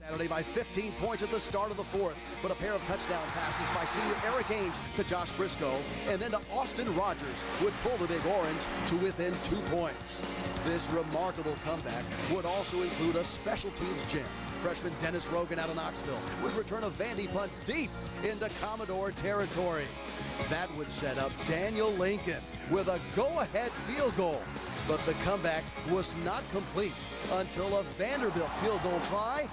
Saturday by 15 points at the start of the fourth, but a pair of touchdown passes by senior Eric Ainge to Josh Briscoe, and then to Austin Rogers would pull the Big Orange to within 2 points. This remarkable comeback would also include a special teams gem. Freshman Dennis Rogan out of Knoxville would return a Vandy punt deep into Commodore territory. That would set up Daniel Lincoln with a go-ahead field goal. But the comeback was not complete until a Vanderbilt field goal try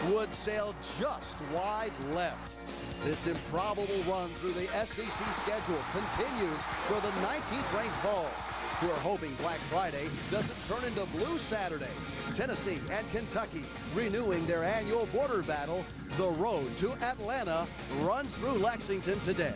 would sail just wide left. This improbable run through the SEC schedule continues for the 19th ranked Vols, who are hoping Black Friday doesn't turn into Blue Saturday. Tennessee and Kentucky renewing their annual border battle. The road to Atlanta runs through Lexington today.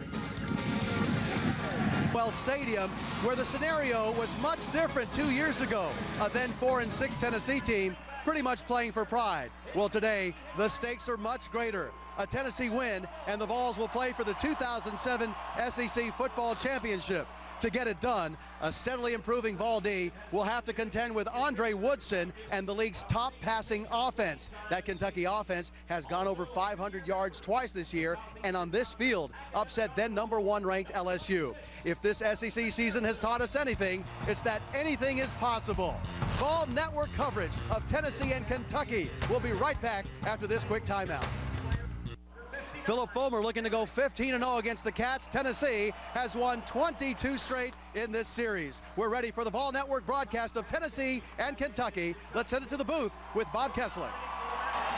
Well, Stadium, where the scenario was much different 2 years ago. A then 4-6 Tennessee team pretty much playing for pride. Well, today, the stakes are much greater. A Tennessee win, and the Vols will play for the 2007 SEC Football Championship. To get it done, a steadily improving Vol D will have to contend with Andre Woodson and the league's top passing offense. That Kentucky offense has gone over 500 yards twice this year, and on this field, upset then #1 ranked LSU. If this SEC season has taught us anything, it's that anything is possible. Vol Network coverage of Tennessee and Kentucky. We'll be right back after this quick timeout. Philip Fulmer looking to go 15-0 against the Cats. Tennessee has won 22 straight in this series. We're ready for the Vol Network broadcast of Tennessee and Kentucky. Let's send it to the booth with Bob Kessler.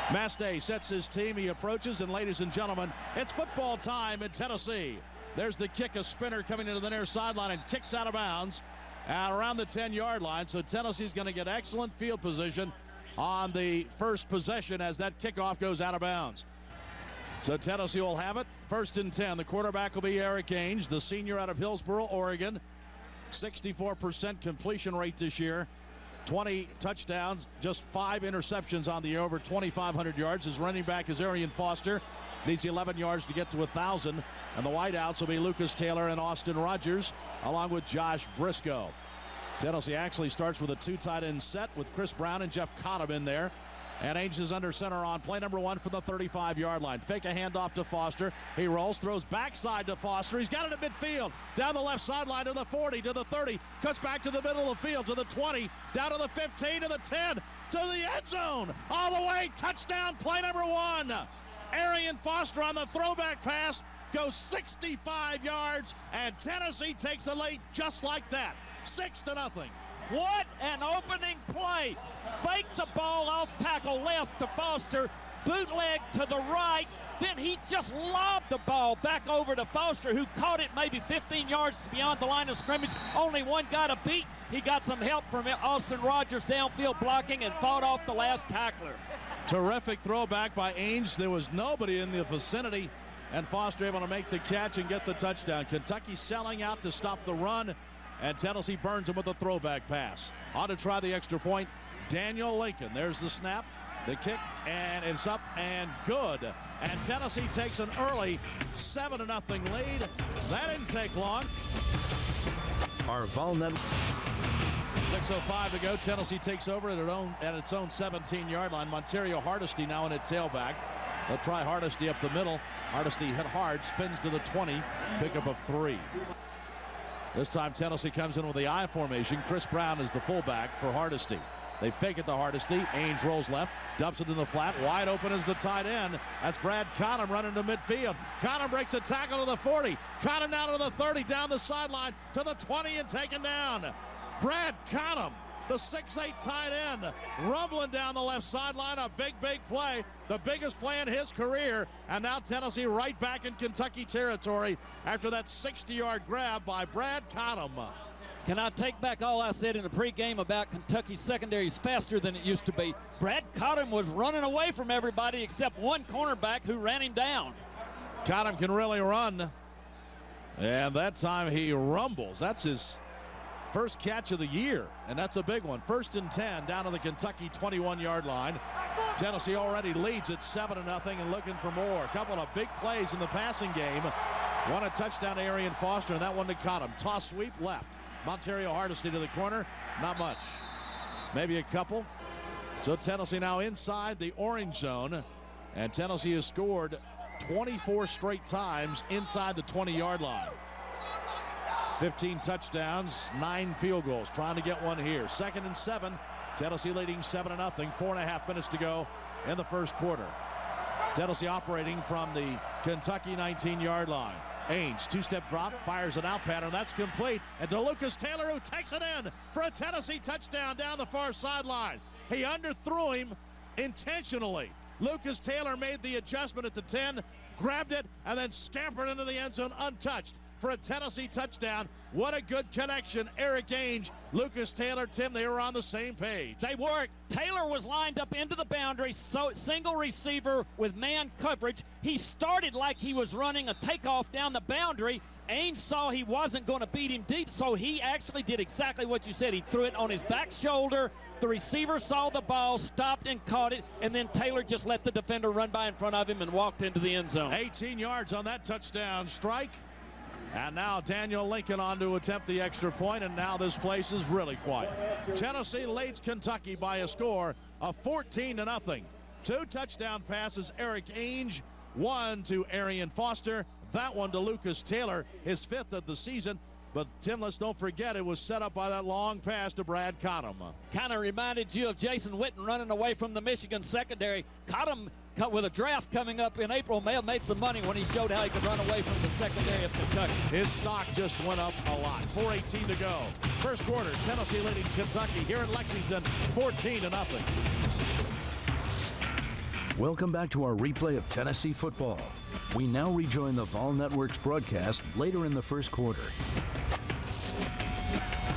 Mastay sets his team. He approaches, and ladies and gentlemen, it's football time in Tennessee. There's the kick, a spinner coming into the near sideline and kicks out of bounds around the 10-yard line. So Tennessee's going to get excellent field position on the first possession as that kickoff goes out of bounds. So Tennessee will have it. 1st and 10. The quarterback will be Eric Ainge, the senior out of Hillsboro, Oregon. 64% completion rate this year. 20 touchdowns, just 5 interceptions on the year, over 2,500 yards. His running back is Arian Foster. Needs 11 yards to get to 1,000. And the wideouts will be Lucas Taylor and Austin Rogers, along with Josh Briscoe. Tennessee actually starts with a 2 tight end set with Chris Brown and Jeff Cottom in there. And Ainge is under center on play number 1 for the 35-yard line. Fake a handoff to Foster. He rolls, throws backside to Foster. He's got it at midfield. Down the left sideline to the 40, to the 30. Cuts back to the middle of the field, to the 20. Down to the 15, to the 10. To the end zone. All the way. Touchdown, play number 1. Arian Foster on the throwback pass. Goes 65 yards. And Tennessee takes the lead just like that. 6-0. What an opening play. Fake the ball off tackle left to Foster. Bootleg to the right. Then he just lobbed the ball back over to Foster, who caught it maybe 15 yards beyond the line of scrimmage. Only one guy to beat. He got some help from Austin Rogers downfield blocking and fought off the last tackler. Terrific throwback by Ainge. There was nobody in the vicinity, and Foster able to make the catch and get the touchdown. Kentucky selling out to stop the run, and Tennessee burns him with a throwback pass. On to try the extra point, Daniel Lincoln. There's the snap, the kick, and it's up and good. And Tennessee takes an early 7-0 lead. That didn't take long. Our Volnet. 6:05 to go. Tennessee takes over at its own 17-yard line. Montario Hardesty now in at tailback. They'll try Hardesty up the middle. Hardesty hit hard, spins to the 20, pickup of 3. This time Tennessee comes in with the I formation. Chris Brown is the fullback for Hardesty. They fake it to Hardesty. Ainge rolls left, dumps it in the flat. Wide open is the tight end. That's Brad Cottom running to midfield. Cottom breaks a tackle to the 40. Cottom down to the 30, down the sideline to the 20 and taken down. Brad Cottom, the 6'8" tight end, rumbling down the left sideline. A big play, the biggest play in his career. And now Tennessee right back in Kentucky territory after that 60-yard grab by Brad Cottom. Can I take back all I said in the pregame about Kentucky's secondary is faster than it used to be? Brad Cottom was running away from everybody except one cornerback who ran him down. Cottom can really run. And that time he rumbles. That's his first catch of the year, and that's a big one. 1st and 10 down to the Kentucky 21-yard line. Tennessee already leads at 7-0 and looking for more. A couple of big plays in the passing game. One a touchdown to Arian Foster, and that one to Cottom. Toss sweep left. Montario Hardesty to the corner. Not much. Maybe a couple. So Tennessee now inside the orange zone. And Tennessee has scored 24 straight times inside the 20-yard line. 15 touchdowns, 9 field goals. Trying to get one here. 2nd and 7. Tennessee leading 7-0. 4.5 minutes to go in the first quarter. Tennessee operating from the Kentucky 19-yard line. Ainge, two-step drop, fires an out pattern. That's complete. And to Lucas Taylor, who takes it in for a Tennessee touchdown down the far sideline. He underthrew him intentionally. Lucas Taylor made the adjustment at the 10, grabbed it, and then scampered into the end zone untouched for a Tennessee touchdown. What a good connection. Eric Ainge, Lucas Taylor, Tim, they were on the same page. They were. Taylor was lined up into the boundary, so single receiver with man coverage. He started like he was running a takeoff down the boundary. Ainge saw he wasn't going to beat him deep, so he actually did exactly what you said. He threw it on his back shoulder. The receiver saw the ball, stopped and caught it, and then Taylor just let the defender run by in front of him and walked into the end zone. 18 yards on that touchdown strike. And now Daniel Lincoln on to attempt the extra point, and now this place is really quiet. Tennessee leads Kentucky by a score of 14-0. 2 touchdown passes, Eric Ainge, 1 to Arian Foster, that one to Lucas Taylor, his 5th of the season. But, Tim, let's don't forget it was set up by that long pass to Brad Cottom. Kind of reminded you of Jason Witten running away from the Michigan secondary. Cottom, with a draft coming up in April, may have made some money when he showed how he could run away from the secondary of Kentucky. His stock just went up a lot. 4:18 to go. First quarter, Tennessee leading Kentucky here in Lexington, 14-0. Welcome back to our replay of Tennessee football. We now rejoin the Vol Network's broadcast later in the first quarter.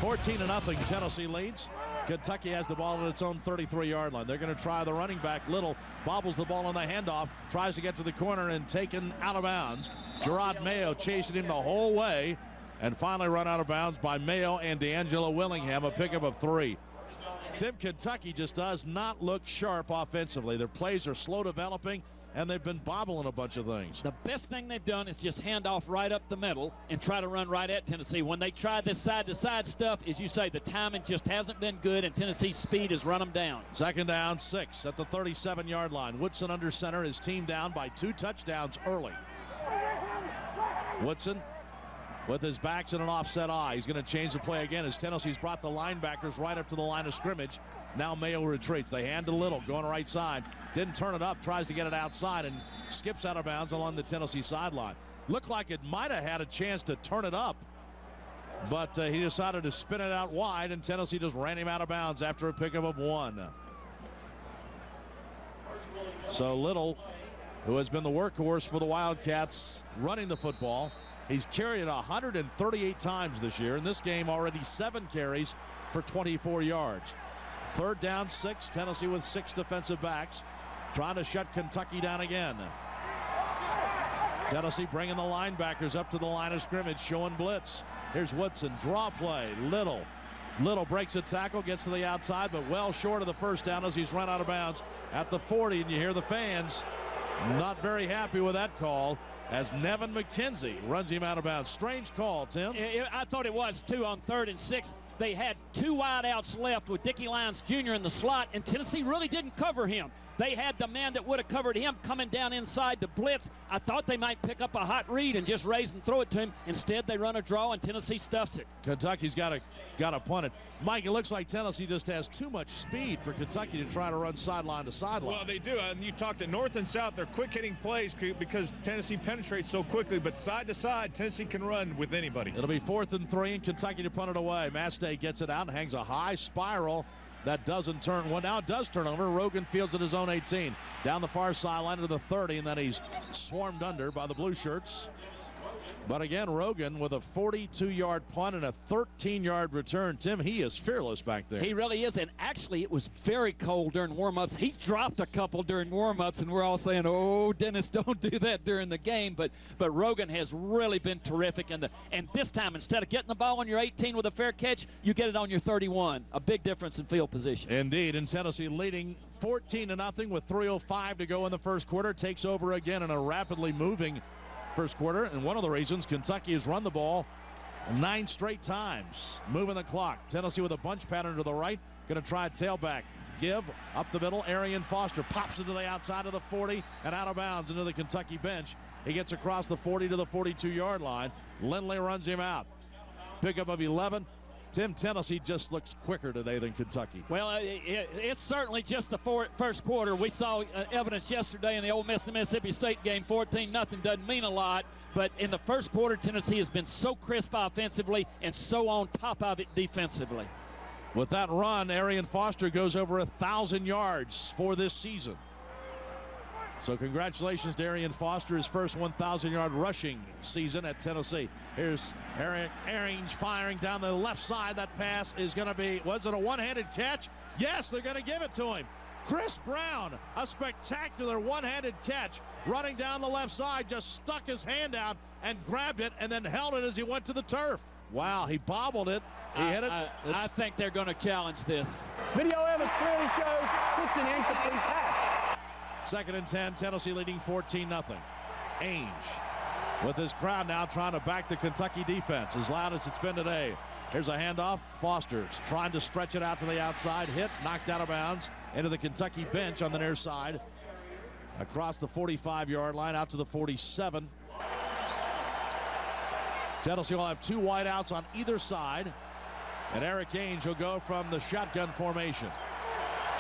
14-0, Tennessee leads. Kentucky has the ball at its own 33-yard line. They're going to try the running back. Little bobbles the ball on the handoff, tries to get to the corner and taken out of bounds. Gerard Mayo chasing him the whole way and finally run out of bounds by Mayo and D'Angelo Willingham, a pickup of 3. Tim, Kentucky just does not look sharp offensively. Their plays are slow developing, and they've been bobbling a bunch of things. The best thing they've done is just hand off right up the middle and try to run right at Tennessee. When they try this side-to-side stuff, as you say, the timing just hasn't been good, and Tennessee's speed has run them down. 2nd down, 6 at the 37-yard line. Woodson under center, his team down by 2 touchdowns early. Woodson with his backs in an offset eye. He's going to change the play again as Tennessee's brought the linebackers right up to the line of scrimmage. Now Mayo retreats. They hand to Little, going right side. Didn't turn it up, tries to get it outside and skips out of bounds along the Tennessee sideline. Looked like it might have had a chance to turn it up, but he decided to spin it out wide, and Tennessee just ran him out of bounds after a pickup of 1. So Little, who has been the workhorse for the Wildcats running the football, he's carried it 138 times this year. In this game, already 7 carries for 24 yards. 3rd down, 6. Tennessee with 6 defensive backs, trying to shut Kentucky down again. Tennessee bringing the linebackers up to the line of scrimmage, showing blitz. Here's Woodson, draw play. Little breaks a tackle, gets to the outside, but well short of the first down as he's run out of bounds at the 40. And you hear the fans not very happy with that call as Nevin McKenzie runs him out of bounds. Strange call, Tim. I thought it was, too, on 3rd and 6. They had 2 wideouts left with Dickie Lyons Jr. in the slot, and Tennessee really didn't cover him. They had the man that would have covered him coming down inside to blitz. I thought they might pick up a hot read and just raise and throw it to him. Instead, they run a draw, and Tennessee stuffs it. Kentucky's got to punt it. Mike, it looks like Tennessee just has too much speed for Kentucky to try to run sideline to sideline. Well, they do. And you talk to North and South, they're quick-hitting plays because Tennessee penetrates so quickly. But side to side, Tennessee can run with anybody. It'll be 4th and 3, and Kentucky to punt it away. Mastay gets it out and hangs a high spiral. That doesn't turn. Well, now it does turn over. Rogan fields at his own 18. Down the far sideline to the 30, and then he's swarmed under by the blue shirts. But again, Rogan with a 42-yard punt and a 13-yard return. Tim, he is fearless back there. He really is, and actually it was very cold during warm-ups. He dropped a couple during warm-ups, and we're all saying, oh, Dennis, don't do that during the game. But Rogan has really been terrific. And this time, instead of getting the ball on your 18 with a fair catch, you get it on your 31. A big difference in field position. Indeed, and Tennessee leading 14-0 with 3:05 to go in the first quarter. Takes over again in a rapidly moving first quarter, and one of the reasons Kentucky has run the ball 9 straight times, moving the clock. Tennessee with a bunch pattern to the right, going to try a tailback give up the middle. Arian Foster pops it to the outside of the 40 and out of bounds into the Kentucky bench. He gets across the 40 to the 42-yard line. Lindley runs him out. Pickup of 11. Tim, Tennessee just looks quicker today than Kentucky. Well, it's certainly just the first quarter. We saw evidence yesterday in the Ole Miss and Mississippi State game. 14-0 doesn't mean a lot, but in the first quarter, Tennessee has been so crisp offensively and so on top of it defensively. With that run, Arian Foster goes over 1,000 yards for this season. So congratulations to Arian Foster, his first 1,000-yard rushing season at Tennessee. Here's Eric Ahrens firing down the left side. That pass is going to be, was it a one-handed catch? Yes, they're going to give it to him. Chris Brown, a spectacular one-handed catch, running down the left side, just stuck his hand out and grabbed it and then held it as he went to the turf. Wow, he bobbled it. He hit it. I think they're going to challenge this. Video evidence clearly shows it's an incomplete pass. 2nd and 10, Tennessee leading 14-0. Ainge with his crowd now trying to back the Kentucky defense as loud as it's been today. Here's a handoff. Foster's trying to stretch it out to the outside. Hit, knocked out of bounds into the Kentucky bench on the near side. Across the 45-yard line out to the 47. Tennessee will have 2 wideouts on either side. And Eric Ainge will go from the shotgun formation.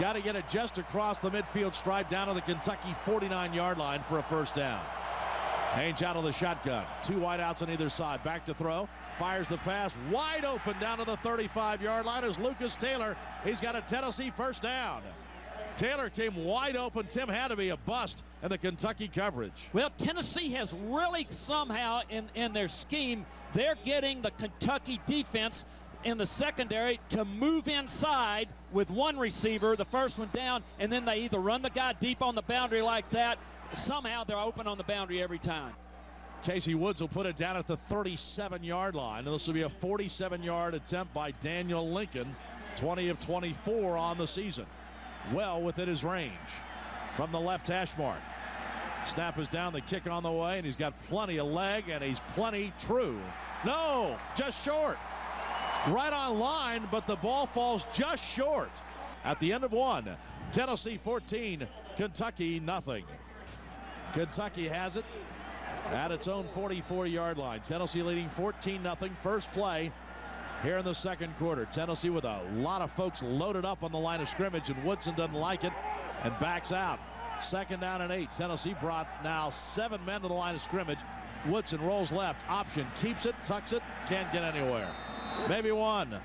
Got to get it just across the midfield stripe down to the Kentucky 49-yard line for a first down. Ainge out of the shotgun. 2 wideouts on either side. Back to throw. Fires the pass. Wide open down to the 35-yard line is Lucas Taylor. He's got a Tennessee first down. Taylor came wide open. Tim had to be a bust in the Kentucky coverage. Well, Tennessee has really somehow in their scheme, they're getting the Kentucky defense in the secondary to move inside with one receiver, the first one down, and then they either run the guy deep on the boundary like that. Somehow they're open on the boundary every time. Casey Woods will put it down at the 37-yard line. And this will be a 47-yard attempt by Daniel Lincoln, 20 of 24 on the season. Well within his range from the left hash mark. Snap is down, the kick on the way, and he's got plenty of leg, and he's plenty true. No, just short. Right on line, but the ball falls just short. At the end of 1, Tennessee 14, Kentucky nothing. Kentucky has it at its own 44-yard line. Tennessee leading 14-0. First play here in the second quarter. Tennessee with a lot of folks loaded up on the line of scrimmage, and Woodson doesn't like it and backs out. 2nd down and 8. Tennessee brought now 7 men to the line of scrimmage. Woodson rolls left, option, keeps it, tucks it, can't get anywhere. Maybe one.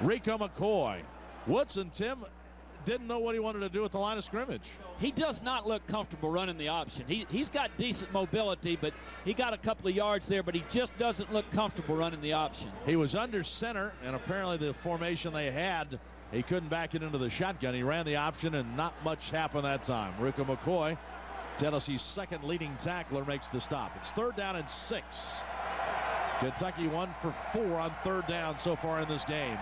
Rico McCoy. Woodson, Tim, didn't know what he wanted to do at the line of scrimmage. He does not look comfortable running the option. He's got decent mobility, but he got a couple of yards there, but he just doesn't look comfortable running the option. He was under center, and apparently the formation they had, he couldn't back it into the shotgun. He ran the option, and not much happened that time. Rico McCoy, Tennessee's 2nd leading tackler, makes the stop. It's 3rd down and 6. Kentucky 1 for 4 on 3rd down so far in this game.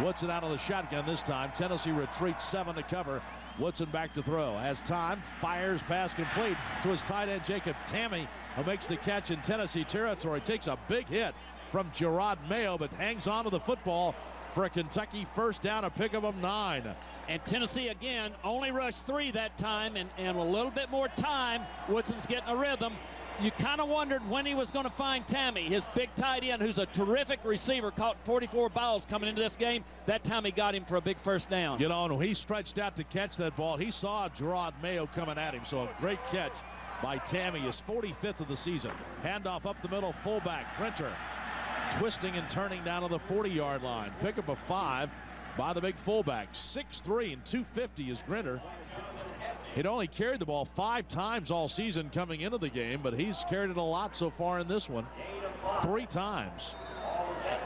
Woodson out of the shotgun this time. Tennessee retreats 7 to cover. Woodson back to throw. Has time. Fires, pass complete to his tight end Jacob Tamme, who makes the catch in Tennessee territory. Takes a big hit from Gerard Mayo, but hangs on to the football for a Kentucky first down, a pickup of 9. And Tennessee, again, only rushed 3 that time, and a little bit more time. Woodson's getting a rhythm. You kind of wondered when he was going to find Tamme, his big tight end, who's a terrific receiver, caught 44 balls coming into this game. That time he got him for a big first down. You know, and when he stretched out to catch that ball, he saw Gerard Mayo coming at him. So a great catch by Tamme, his 45th of the season. Handoff up the middle, fullback, Grinter. Twisting and turning down to the 40-yard line. Pickup of 5 by the big fullback. 6'3" and 250 is Grinter. He'd only carried the ball 5 times all season coming into the game, but he's carried it a lot so far in this one. 3 times.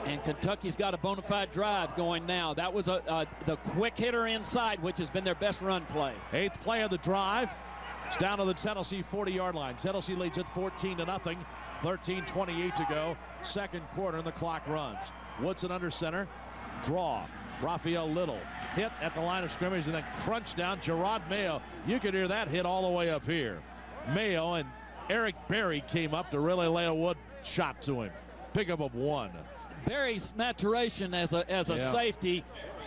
And Kentucky's got a bona fide drive going now. That was the quick hitter inside, which has been their best run play. 8th play of the drive. It's down to the Tennessee 40-yard line. Tennessee leads it 14-0. 13:28 to go. Second quarter, and the clock runs. Woodson under center. Draw. Raphael Little hit at the line of scrimmage and then crunch down. Gerard Mayo, you could hear that hit all the way up here. Mayo and Eric Berry came up to really lay a wood shot to him. Pickup of 1. Berry's maturation as a safety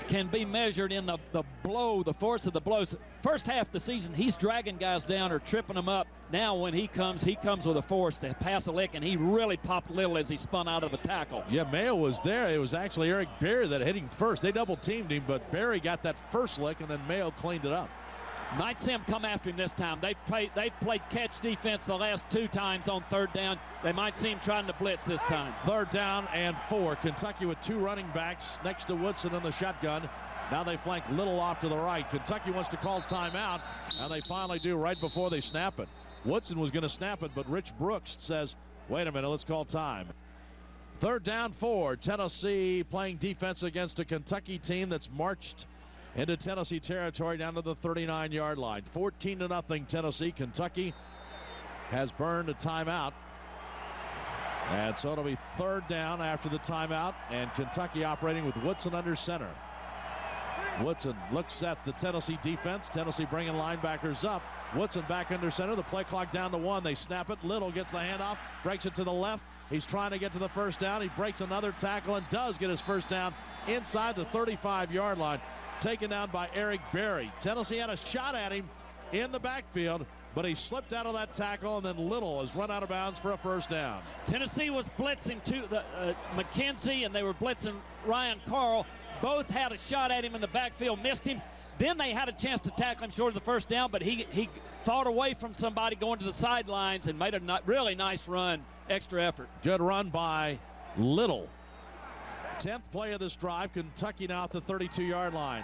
can be measured in the blow, the force of the blows. First half of the season, he's dragging guys down or tripping them up. Now when he comes with a force to pass a lick, and he really popped Little as he spun out of a tackle. Yeah, Mayo was there. It was actually Eric Berry that hit him first. They double-teamed him, but Berry got that first lick, and then Mayo cleaned it up. Might see him come after him this time. They played catch defense the last 2 times on 3rd down. They might see him trying to blitz this time. 3rd down and 4. Kentucky with 2 running backs next to Woodson in the shotgun. Now they flank Little off to the right. Kentucky wants to call timeout, and they finally do right before they snap it. Woodson was going to snap it, but Rich Brooks says, wait a minute, let's call time. 3rd down 4. Tennessee playing defense against a Kentucky team that's marched into Tennessee territory down to the 39-yard line. 14-0 Tennessee. Kentucky has burned a timeout. And so it'll be 3rd down after the timeout, and Kentucky operating with Woodson under center. Woodson looks at the Tennessee defense. Tennessee bringing linebackers up. Woodson back under center. The play clock down to 1. They snap it. Little gets the handoff, breaks it to the left. He's trying to get to the first down. He breaks another tackle and does get his first down inside the 35-yard line. Taken down by Eric Berry. Tennessee had a shot at him in the backfield, but he slipped out of that tackle, and then Little has run out of bounds for a first down. Tennessee was blitzing McKenzie, and they were blitzing Ryan Carl. Both had a shot at him in the backfield, missed him. Then they had a chance to tackle him short of the first down, but he fought away from somebody going to the sidelines and made a really nice run, extra effort. Good run by Little. 10th play of this drive. Kentucky now at the 32-yard line.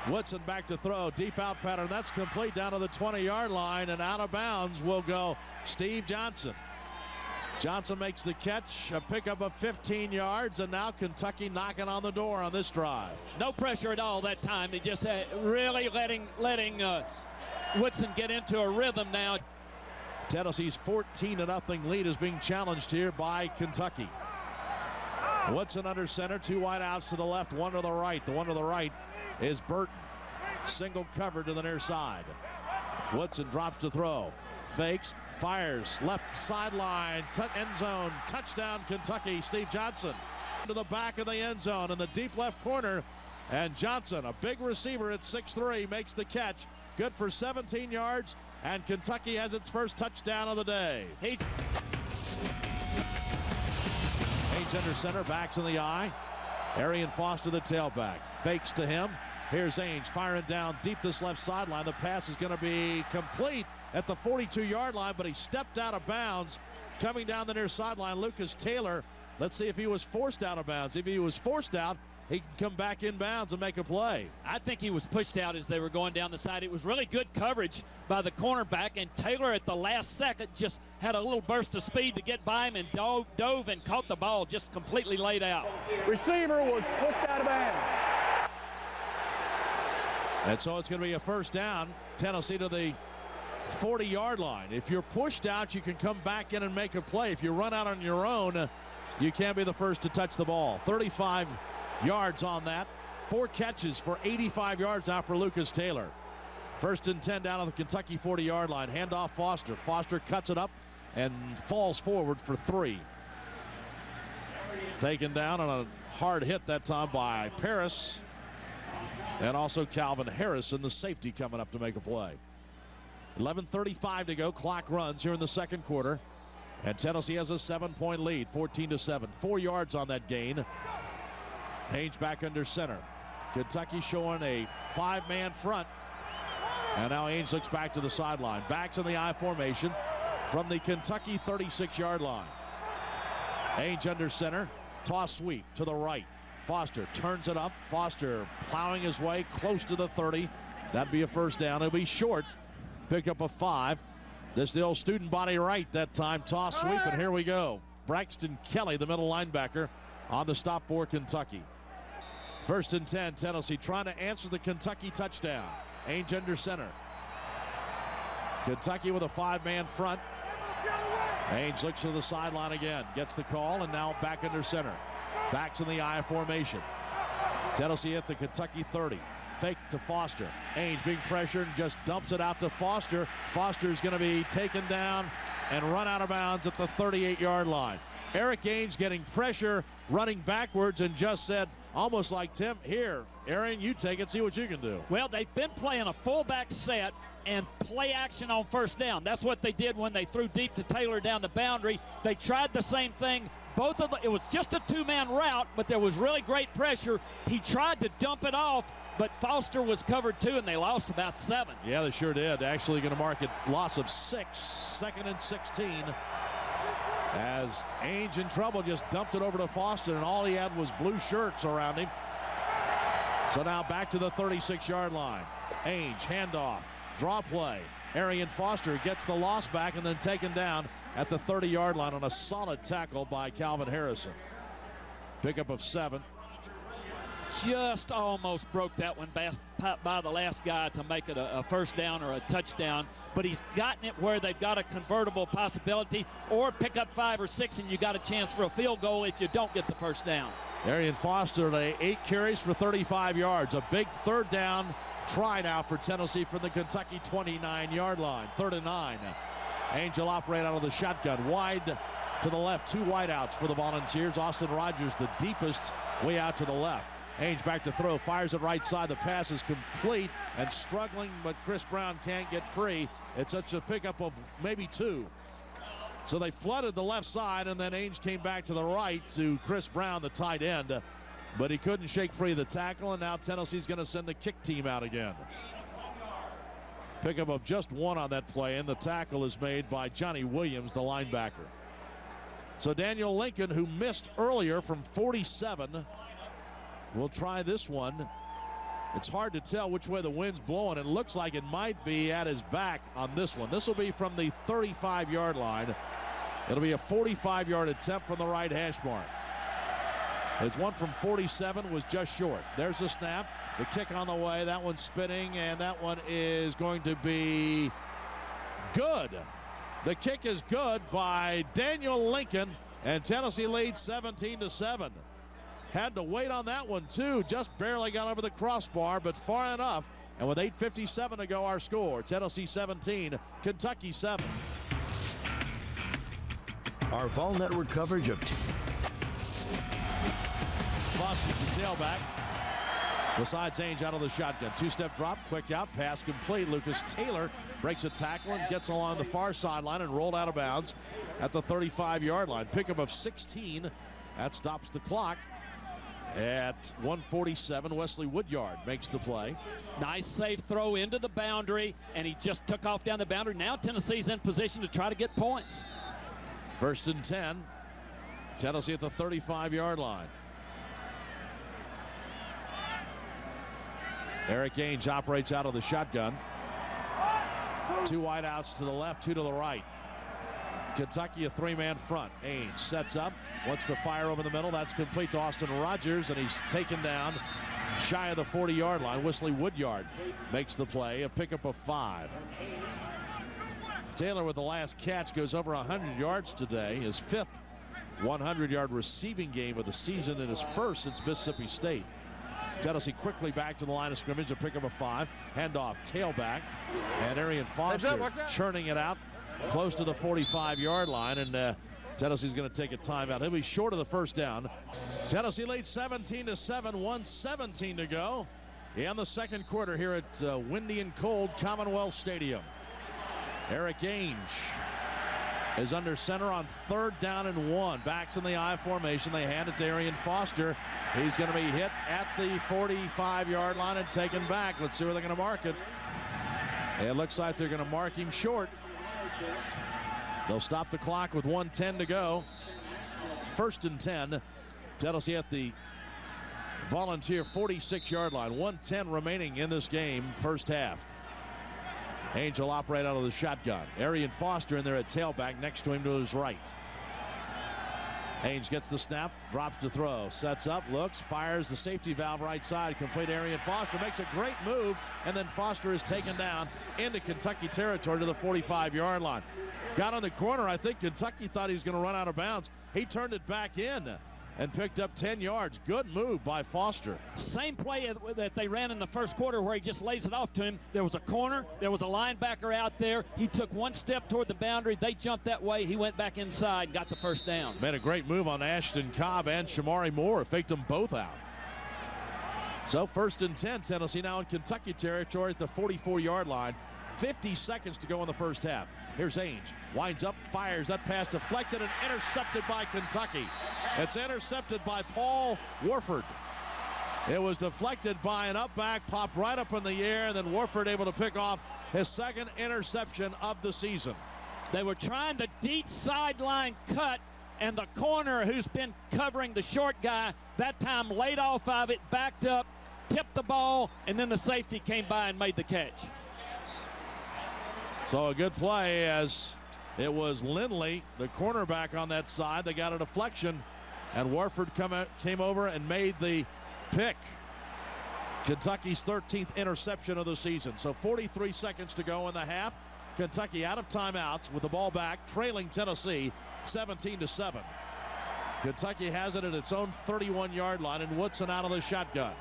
Woodson back to throw. Deep out pattern. That's complete down to the 20-yard line, and out of bounds will go Steve Johnson. Johnson makes the catch, a pickup of 15 yards, and now Kentucky knocking on the door on this drive. No pressure at all that time. They just really letting Woodson get into a rhythm now. Tennessee's 14-0 lead is being challenged here by Kentucky. Woodson under center, 2 wide outs to the left, 1 to the right. The 1 to the right is Burton. Single cover to the near side. Woodson drops to throw. Fakes, fires, left sideline, end zone, touchdown Kentucky. Steve Johnson to the back of the end zone in the deep left corner. And Johnson, a big receiver at 6'3", makes the catch. Good for 17 yards, and Kentucky has its first touchdown of the day. Hayes under center, backs in the eye. Arian Foster, the tailback, fakes to him. Here's Ainge firing down deep this left sideline. The pass is going to be complete at the 42-yard line, but he stepped out of bounds coming down the near sideline. Lucas Taylor, let's see if he was forced out of bounds. If he was forced out, he can come back in bounds and make a play. I think he was pushed out as they were going down the side. It was really good coverage by the cornerback, and Taylor at the last second just had a little burst of speed to get by him and dove and caught the ball just completely laid out. Receiver was pushed out of bounds. And so it's going to be a first down. Tennessee to the 40-yard line. If you're pushed out, you can come back in and make a play. If you run out on your own, you can't be the first to touch the ball. 35 yards on that. 4 catches for 85 yards now for Lucas Taylor. 1st and 10 down on the Kentucky 40-yard line. Handoff Foster. Foster cuts it up and falls forward for 3. Taken down on a hard hit that time by Paris. And also Calvin Harrison, the safety, coming up to make a play. 11:35 to go. Clock runs here in the second quarter. And Tennessee has a 7-point lead, 14-7. 4 yards on that gain. Haynes back under center. Kentucky showing a 5-man front. And now Haynes looks back to the sideline. Backs in the I formation from the Kentucky 36-yard line. Haynes under center. Toss sweep to the right. Foster turns it up. Foster plowing his way close to the 30. That'd be a first down. It'll be short. Pick up a 5. This is the old student body right that time. Toss sweep, and here we go. Braxton Kelly, the middle linebacker, on the stop for Kentucky. 1st and 10, Tennessee trying to answer the Kentucky touchdown. Ainge under center. Kentucky with a 5-man front. Ainge looks to the sideline again. Gets the call, and now back under center. Backs in the I formation. Tennessee at the Kentucky 30. Fake to Foster. Ainge being pressured and just dumps it out to Foster. Foster's going to be taken down and run out of bounds at the 38-yard line. Eric Ainge getting pressure, running backwards, and just said, almost like, Tim, here, Aaron, you take it, see what you can do. Well, they've been playing a fullback set and play action on first down. That's what they did when they threw deep to Taylor down the boundary. They tried the same thing. It was just a two-man route, but there was really great pressure. He tried to dump it off, but Foster was covered too, and they lost about 7. Yeah, they sure did. Actually going to mark it loss of 6, 2nd and 16. As Ainge in trouble, just dumped it over to Foster, and all he had was blue shirts around him. So now back to the 36-yard line. Ainge, handoff, draw play. Arian Foster gets the loss back and then taken down at the 30-yard line on a solid tackle by Calvin Harrison. Pickup of 7. Just almost broke that one by the last guy to make it a first down or a touchdown, but he's gotten it where they've got a convertible possibility, or pick up 5 or 6 and you got a chance for a field goal if you don't get the first down. Arian Foster, 8 carries for 35 yards. A big third down try now for Tennessee from the Kentucky 29-yard line. 3rd and 9. Ainge will operate out of the shotgun. Wide to the left. 2 wideouts for the Volunteers. Austin Rogers, the deepest, way out to the left. Ainge back to throw, fires it right side. The pass is complete and struggling, but Chris Brown can't get free. It's such a pickup of maybe 2. So they flooded the left side, and then Ainge came back to the right to Chris Brown, the tight end. But he couldn't shake free of the tackle, and now Tennessee's going to send the kick team out again. Pickup of just 1 on that play, and the tackle is made by Johnny Williams, the linebacker. So Daniel Lincoln, who missed earlier from 47, will try this one. It's hard to tell which way the wind's blowing. It looks like it might be at his back on this one. This will be from the 35-yard line. It'll be a 45-yard attempt from the right hash mark. His one from 47 was just short. There's the snap. The kick on the way. That one's spinning, and that one is going to be good. The kick is good by Daniel Lincoln, and Tennessee leads 17-7. Had to wait on that one, too. Just barely got over the crossbar, but far enough. And with 8:57 to go, our score, Tennessee 17, Kentucky 7. Our Vol Network coverage of Foster's the tailback. Besides Ainge out of the shotgun. 2-step drop, quick out, pass complete. Lucas Taylor breaks a tackle and gets along the far sideline and rolled out of bounds at the 35-yard line. Pickup of 16. That stops the clock. At 1:47, Wesley Woodyard makes the play. Nice safe throw into the boundary, and he just took off down the boundary. Now Tennessee's in position to try to get points. 1st and 10. Tennessee at the 35-yard line. Eric Ainge operates out of the shotgun. 2 wideouts to the left, 2 to the right. Kentucky a 3-man front. Ainge sets up, wants to fire over the middle. That's complete to Austin Rogers, and he's taken down shy of the 40-yard line. Wesley Woodyard makes the play, a pickup of 5. Taylor with the last catch goes over 100 yards today. His 5th 100-yard receiving game of the season and his 1st since Mississippi State. Tennessee quickly back to the line of scrimmage, a pickup of 5. Handoff, tailback, and Arian Foster churning it out close to the 45-yard line, and Tennessee's going to take a timeout. He'll be short of the first down. Tennessee leads 17-7, 1:17 to go in the second quarter here at windy and cold Commonwealth Stadium. Eric Ainge is under center on 3rd down and 1. Backs in the I formation. They hand it to Arian Foster. He's going to be hit at the 45-yard line and taken back. Let's see where they're going to mark it. It looks like they're going to mark him short. They'll stop the clock with 1:10 to go. 1st and 10. Tennessee at the Volunteer 46-yard line. 1:10 remaining in this game, first half. Ainge will operate out of the shotgun. Arian Foster in there at tailback next to him to his right. Ainge gets the snap, drops to throw, sets up, looks, fires the safety valve right side. Complete. Arian Foster makes a great move, and then Foster is taken down into Kentucky territory to the 45-yard line. Got on the corner. I think Kentucky thought he was going to run out of bounds. He turned it back in and picked up 10 yards. Good move by Foster. Same play that they ran in the first quarter where he just lays it off to him. There was a corner. There was a linebacker out there. He took 1 step toward the boundary. They jumped that way. He went back inside and got the first down. Made a great move on Ashton Cobb and Shamari Moore. Faked them both out. So 1st and 10, Tennessee now in Kentucky territory at the 44-yard line. 50 seconds to go in the first half. Here's Ainge, winds up, fires. That pass deflected and intercepted by Kentucky. It's intercepted by Paul Warford. It was deflected by an up back, popped right up in the air, and then Warford able to pick off his second interception of the season. They were trying the deep sideline cut, and the corner who's been covering the short guy that time laid off of it, backed up, tipped the ball, and then the safety came by and made the catch. So a good play as it was Lindley, the cornerback on that side. They got a deflection, and Warford came over and made the pick. Kentucky's 13th interception of the season. So 43 seconds to go in the half. Kentucky out of timeouts with the ball back, trailing Tennessee 17-7. Kentucky has it at its own 31-yard line, and Woodson out of the shotgun.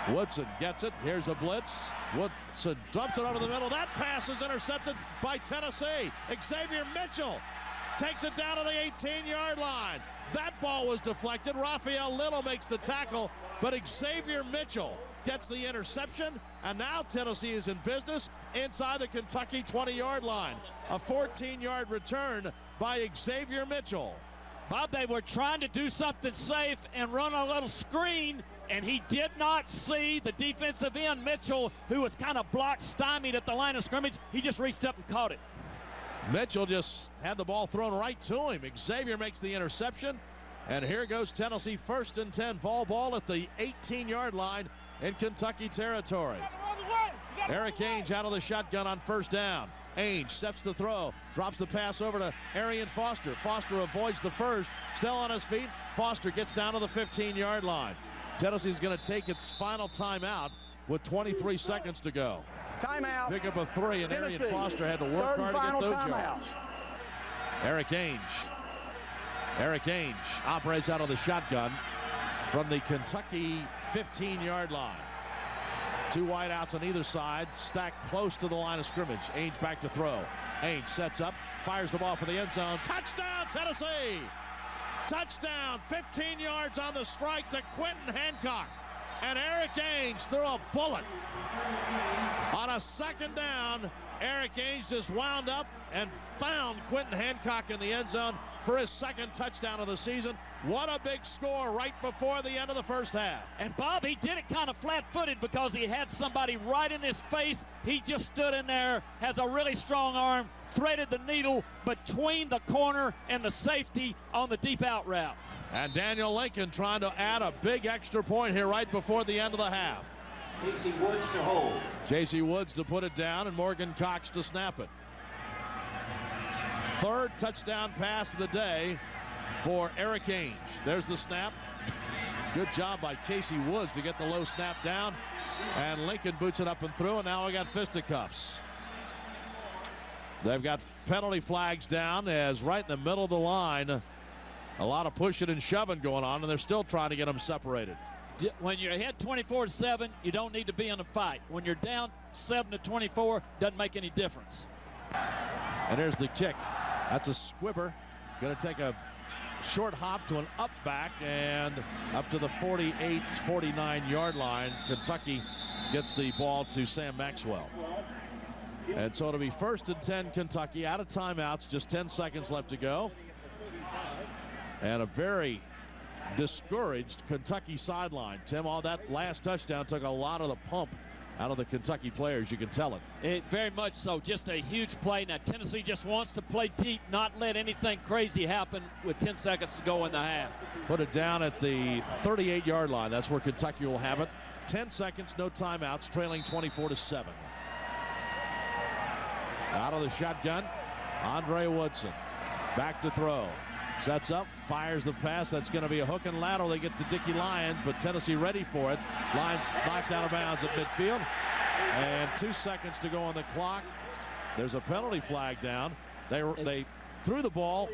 Woodson gets it. Here's a blitz. Woodson dumps it over the middle. That pass is intercepted by Tennessee. Xavier Mitchell takes it down to the 18-yard line. That ball was deflected. Raphael Little makes the tackle, but Xavier Mitchell gets the interception, and now Tennessee is in business inside the Kentucky 20-yard line. A 14-yard return by Xavier Mitchell. Bob, they were trying to do something safe and run a little screen, and he did not see the defensive end, Mitchell, who was kind of blocked, stymied at the line of scrimmage. He just reached up and caught it. Mitchell just had the ball thrown right to him. Xavier makes the interception, and here goes Tennessee 1st and 10. Ball at the 18-yard line in Kentucky territory. Eric Ainge out of the shotgun on 1st down. Ainge sets the throw, drops the pass over to Arian Foster. Foster avoids the first, still on his feet. Foster gets down to the 15-yard line. Tennessee's going to take its final timeout with 23 seconds to go. Timeout. Pick up a 3, and Arian Foster had to work hard to get those yards. Eric Ainge operates out of the shotgun from the Kentucky 15-yard line. 2 wideouts on either side, stacked close to the line of scrimmage. Ainge back to throw. Ainge sets up, fires the ball for the end zone. Touchdown, Tennessee! Touchdown, 15 yards on the strike to Quentin Hancock. And Eric Ainge threw a bullet. On a 2nd down, Eric Ainge just wound up and found Quentin Hancock in the end zone for his 2nd touchdown of the season. What a big score right before the end of the first half. And Bob, he did it kind of flat-footed because he had somebody right in his face. He just stood in there, has a really strong arm, threaded the needle between the corner and the safety on the deep out route. And Daniel Lincoln trying to add a big extra point here right before the end of the half. Casey Woods to hold. Casey Woods to put it down, and Morgan Cox to snap it. 3rd touchdown pass of the day for Eric Ainge. There's the snap. Good job by Casey Woods to get the low snap down. And Lincoln boots it up and through, and now we got fisticuffs. They've got penalty flags down as right in the middle of the line. A lot of pushing and shoving going on, and they're still trying to get them separated. When you're ahead 24-7, you don't need to be in a fight. When you're down 7-24, doesn't make any difference. And there's the kick. That's a squibber. Going to take a short hop to an up back and up to the 48, 49-yard line. Kentucky gets the ball to Sam Maxwell. And so it'll be 1st and 10 Kentucky out of timeouts, just 10 seconds left to go. And a very discouraged Kentucky sideline. Tim, all that last touchdown took a lot of the pump out of the Kentucky players. You can tell it. Very much so. Just a huge play. Now Tennessee just wants to play deep, not let anything crazy happen with 10 seconds to go in the half. Put it down at the 38-yard line. That's where Kentucky will have it. 10 seconds, no timeouts, trailing 24-7. Out of the shotgun, Andre Woodson. Back to throw. Sets up, fires the pass. That's going to be a hook and lateral. They get to Dickie Lyons, but Tennessee ready for it. Lyons knocked out of bounds at midfield. And 2 seconds to go on the clock. There's a penalty flag down. They threw the ball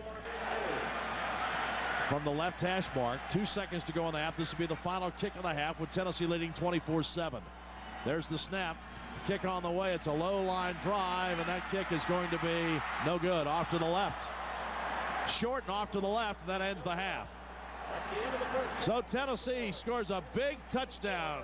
from the left hash mark. 2 seconds to go in the half. This will be the final kick of the half with Tennessee leading 24-7. There's the snap. Kick on the way. It's a low line drive, and that kick is going to be no good. Off to the left. Short and off to the left, and that ends the half. So Tennessee scores a big touchdown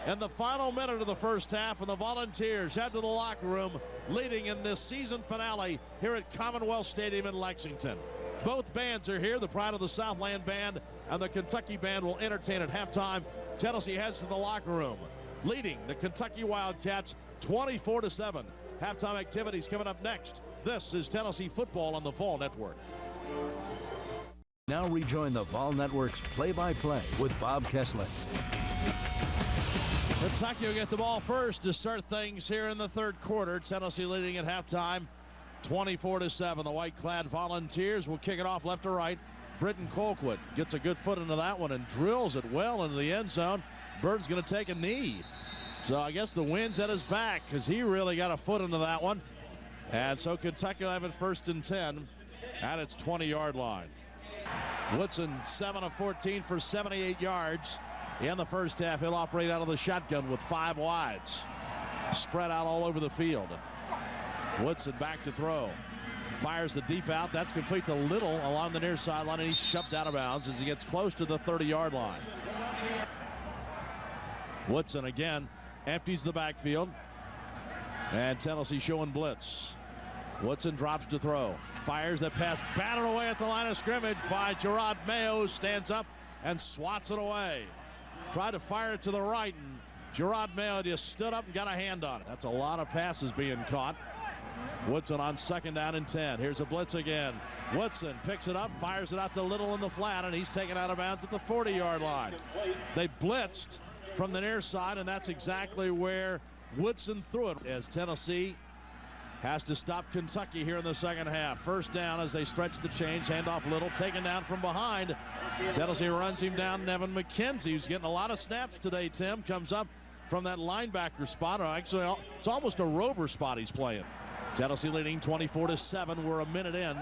in the final minute of the first half, and the Volunteers head to the locker room leading in this season finale here at Commonwealth Stadium in Lexington. Both bands are here. The Pride of the Southland Band and the Kentucky Band will entertain at halftime. Tennessee heads to the locker room, leading the Kentucky Wildcats 24-7. Halftime activities coming up next. This is Tennessee football on the Vol Network. Now rejoin the Vol Network's play-by-play with Bob Kessler. Kentucky will get the ball first to start things here in the third quarter. Tennessee leading at halftime 24-7. The white-clad Volunteers will kick it off left to right. Britton Colquitt gets a good foot into that one and drills it well into the end zone. Burton's going to take a knee. So I guess the wind's at his back because he really got a foot into that one. And so Kentucky will have it 1st and 10 at its 20-yard line. Woodson 7 of 14 for 78 yards. In the first half, he'll operate out of the shotgun with 5 wides. Spread out all over the field. Woodson back to throw. Fires the deep out. That's complete to Little along the near sideline, and he's shoved out of bounds as he gets close to the 30-yard line. Woodson again empties the backfield. And Tennessee showing blitz. Woodson drops to throw. Fires that pass batted away at the line of scrimmage by Gerard Mayo, who stands up and swats it away. Tried to fire it to the right, and Gerard Mayo just stood up and got a hand on it. That's a lot of passes being caught. Woodson on 2nd down and 10. Here's a blitz again. Woodson picks it up, fires it out to Little in the flat, and he's taken out of bounds at the 40-yard line. They blitzed from the near side, and that's exactly where Woodson threw it as Tennessee has to stop Kentucky here in the second half. First down as they stretch the chains. Handoff Little, taken down from behind. Tennessee runs him down. Nevin McKenzie, who's getting a lot of snaps today, Tim, comes up from that linebacker spot. Or actually, it's almost a rover spot he's playing. Tennessee leading 24-7. We're a minute in,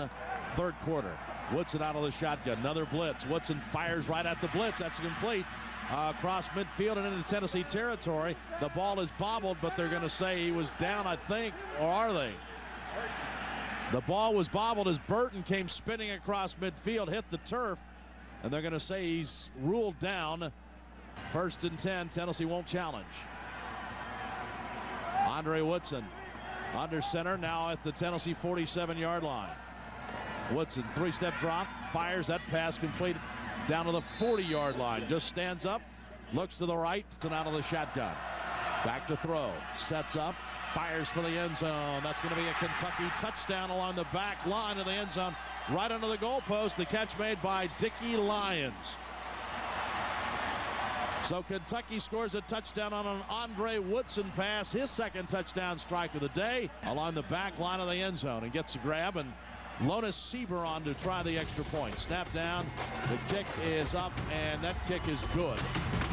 third quarter. Woodson out of the shotgun. Another blitz. Woodson fires right at the blitz. That's complete. Across midfield and into Tennessee territory. The ball is bobbled, but they're going to say he was down, I think, or are they? The ball was bobbled as Burton came spinning across midfield, hit the turf, and they're going to say he's ruled down. 1st and 10, Tennessee won't challenge. Andre Woodson under center, now at the Tennessee 47-yard line. Woodson, 3-step drop, fires that pass complete down to the 40-yard line. Just stands up, looks to the right, and out of the shotgun. Back to throw, sets up, fires for the end zone. That's going to be a Kentucky touchdown along the back line of the end zone, right under the goalpost. The catch made by Dickie Lyons. So Kentucky scores a touchdown on an Andre Woodson pass, his 2nd touchdown strike of the day, along the back line of the end zone, and gets a grab, and Lonis Sieber on to try the extra point. Snap down, the kick is up, and that kick is good.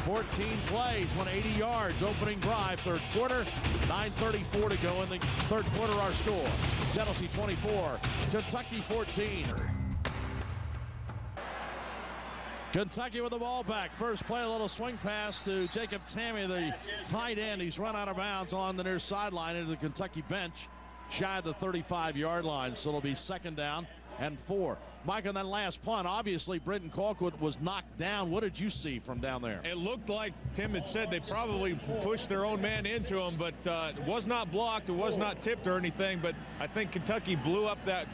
14 plays, 180 yards, opening drive, third quarter. 9:34 to go in the third quarter, our score. Tennessee 24, Kentucky 14. Kentucky with the ball back. First play, a little swing pass to Jacob Tammy, the tight end. He's run out of bounds on the near sideline into the Kentucky bench, shy of the 35-yard line, so it'll be 2nd down and 4. Mike, on that last punt, obviously Britton Colquitt was knocked down. What did you see from down there? It looked like Tim had said they probably pushed their own man into him, but it was not blocked. It was not tipped or anything, but I think Kentucky blew up that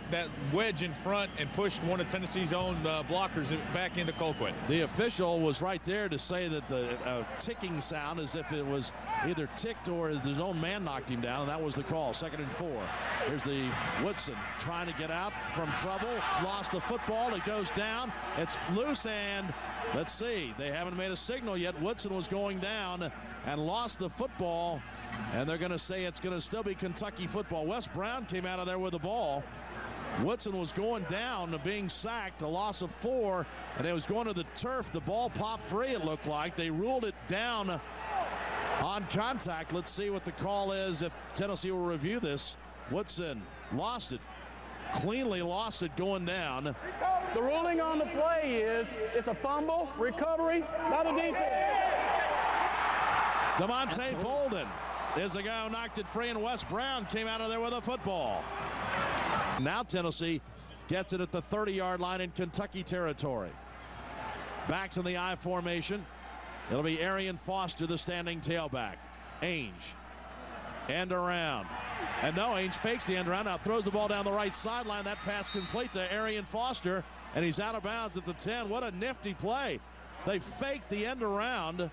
wedge in front and pushed one of Tennessee's own blockers back into Colquitt. The official was right there to say that the ticking sound as if it was either ticked or his own man knocked him down, and that was the call. 2nd and 4. Here's the Woodson trying to get out from trouble. Lost the football. It goes down. It's loose, and let's see. They haven't made a signal yet. Woodson was going down and lost the football, and they're going to say it's going to still be Kentucky football. Wes Brown came out of there with the ball. Woodson was going down, being sacked, a loss of 4, and it was going to the turf. The ball popped free, it looked like. They ruled it down on contact. Let's see what the call is if Tennessee will review this. Woodson lost it. Cleanly lost it going down. The ruling on the play is it's a fumble, recovery, not a defense. DeMonte Bolden is the guy who knocked it free, and Wes Brown came out of there with a football. Now Tennessee gets it at the 30-yard line in Kentucky territory. Backs in the I formation. It'll be Arian Foster, the standing tailback. Ainge. End around. And no, Ainge fakes the end around. Now throws the ball down the right sideline. That pass complete to Arian Foster. And he's out of bounds at the 10. What a nifty play. They faked the end around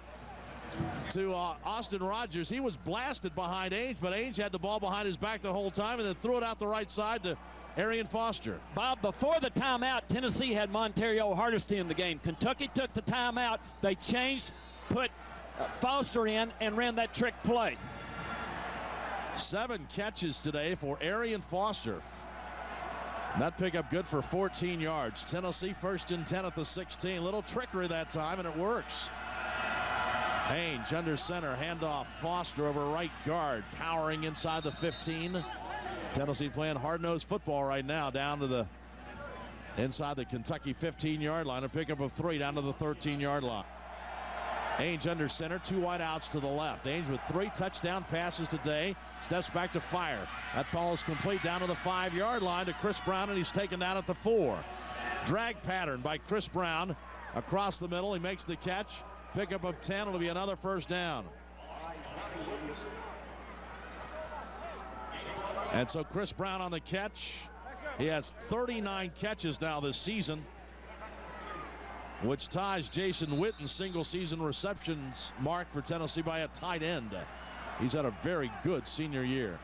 to Austin Rogers. He was blasted behind Ainge, but Ainge had the ball behind his back the whole time and then threw it out the right side to Arian Foster. Bob, before the timeout, Tennessee had Montario Hardesty in the game. Kentucky took the timeout. They changed, put Foster in, and ran that trick play. 7 catches today for Arian Foster. That pickup good for 14 yards. Tennessee 1st and 10 at the 16. Little trickery that time, and it works. Ainge under center, handoff. Foster over right guard, powering inside the 15. Tennessee playing hard-nosed football right now, down to the inside the Kentucky 15-yard line. A pickup of 3 down to the 13-yard line. Ainge under center, 2 wide outs to the left. Ainge with 3 touchdown passes today. Steps back to fire. That ball is complete down to the 5-yard line to Chris Brown, and he's taken down at the 4. Drag pattern by Chris Brown across the middle. He makes the catch. Pickup of 10. It'll be another first down. And so Chris Brown on the catch. He has 39 catches now this season, which ties Jason Witten's single-season receptions mark for Tennessee by a tight end. He's had a very good senior year.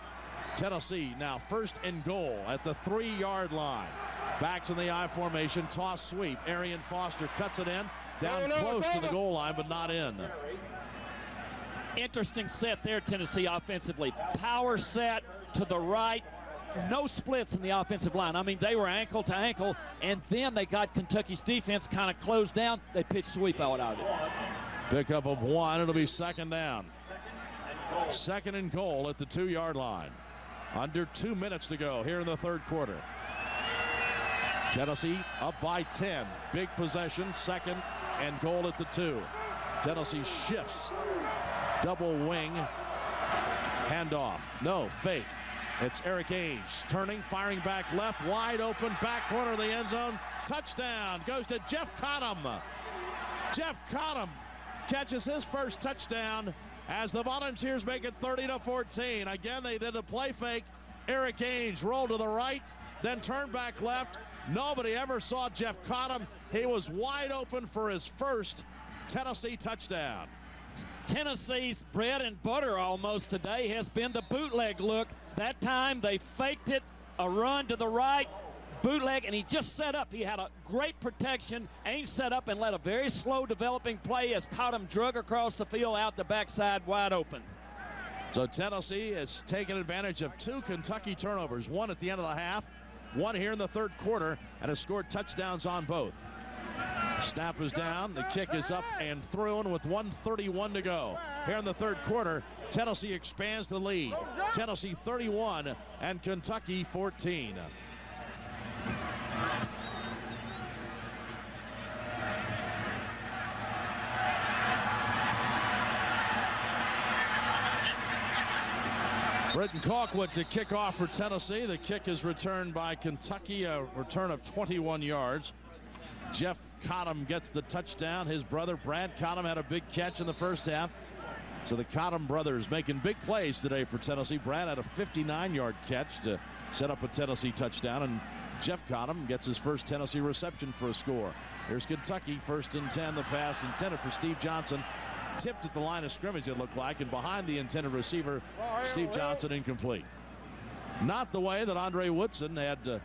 Tennessee now 1st and goal at the 3-yard line. Backs in the I formation, toss sweep. Arian Foster cuts it in, down close to the goal line, but not in. Interesting set there, Tennessee offensively. Power set to the right. No splits in the offensive line. I mean, they were ankle to ankle, and then they got Kentucky's defense kind of closed down. They pitched sweep out of it. Pickup of 1. It'll be 2nd down. 2nd and goal at the 2-yard line. Under 2 minutes to go here in the 3rd quarter. Tennessee up by 10. Big possession. 2nd and goal at the 2. Tennessee shifts. Double wing. Handoff. No, fake. It's Eric Ainge turning, firing back left, wide open, back corner of the end zone. Touchdown goes to Jeff Cottom. Jeff Cottom catches his first touchdown as the Volunteers make it 30-14. Again, they did a play fake. Eric Ainge rolled to the right, then turned back left. Nobody ever saw Jeff Cottom. He was wide open for his first Tennessee touchdown. Tennessee's bread and butter almost today has been the bootleg look. That time they faked it, a run to the right, bootleg, and he just set up. He had a great protection. Ainge set up and let a very slow developing play as Cottom drug across the field out the backside wide open. So Tennessee has taken advantage of 2 Kentucky turnovers, 1 at the end of the half, 1 here in the 3rd quarter, and has scored touchdowns on both. Snap is down, the kick is up and through, and with 1:31 to go here in the 3rd quarter, Tennessee expands the lead. Tennessee 31 and Kentucky 14. Britton Colquitt to kick off for Tennessee. The kick is returned by Kentucky, a return of 21 yards. Jeff Cottom gets the touchdown. His brother Brad Cottom had a big catch in the first half. So the Cottom brothers making big plays today for Tennessee. Brad had a 59-yard catch to set up a Tennessee touchdown, and Jeff Cottom gets his first Tennessee reception for a score. Here's Kentucky, 1st and 10. The pass intended for Steve Johnson. Tipped at the line of scrimmage, it looked like, and behind the intended receiver, Steve Johnson, incomplete. Not the way that Andre Woodson had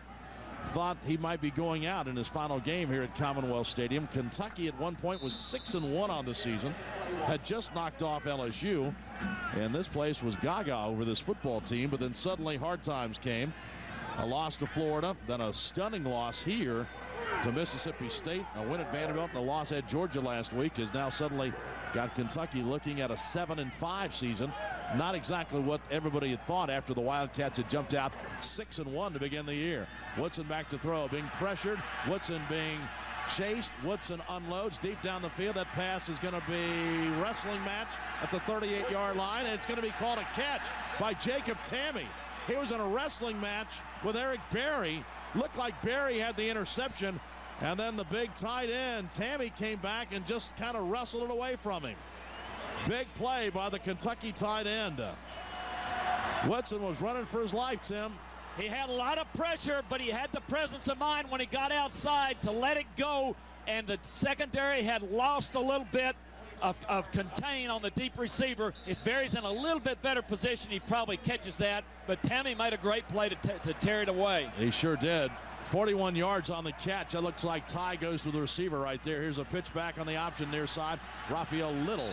thought he might be going out in his final game here at Commonwealth Stadium. Kentucky at one point was 6-1 on the season, had just knocked off LSU, and this place was gaga over this football team, but then suddenly hard times came. A loss to Florida, then a stunning loss here to Mississippi State, a win at Vanderbilt, and a loss at Georgia last week has now suddenly got Kentucky looking at a 7-5 season. Not exactly what everybody had thought after the Wildcats had jumped out 6-1 to begin the year. Woodson back to throw, being pressured. Woodson being chased. Woodson unloads deep down the field. That pass is going to be wrestling match at the 38-yard line, and it's going to be called a catch by Jacob Tamme. He was in a wrestling match with Eric Berry. Looked like Berry had the interception. And then the big tight end, Tammy, came back and just kind of wrestled it away from him. Big play by the Kentucky tight end. Woodson was running for his life, Tim. He had a lot of pressure, but he had the presence of mind when he got outside to let it go, and the secondary had lost a little bit of contain on the deep receiver. If Barry's in a little bit better position, he probably catches that, but Tammy made a great play to tear it away. He sure did. 41 yards on the catch. It looks like Ty goes to the receiver right there. Here's a pitch back on the option near side. Raphael Little,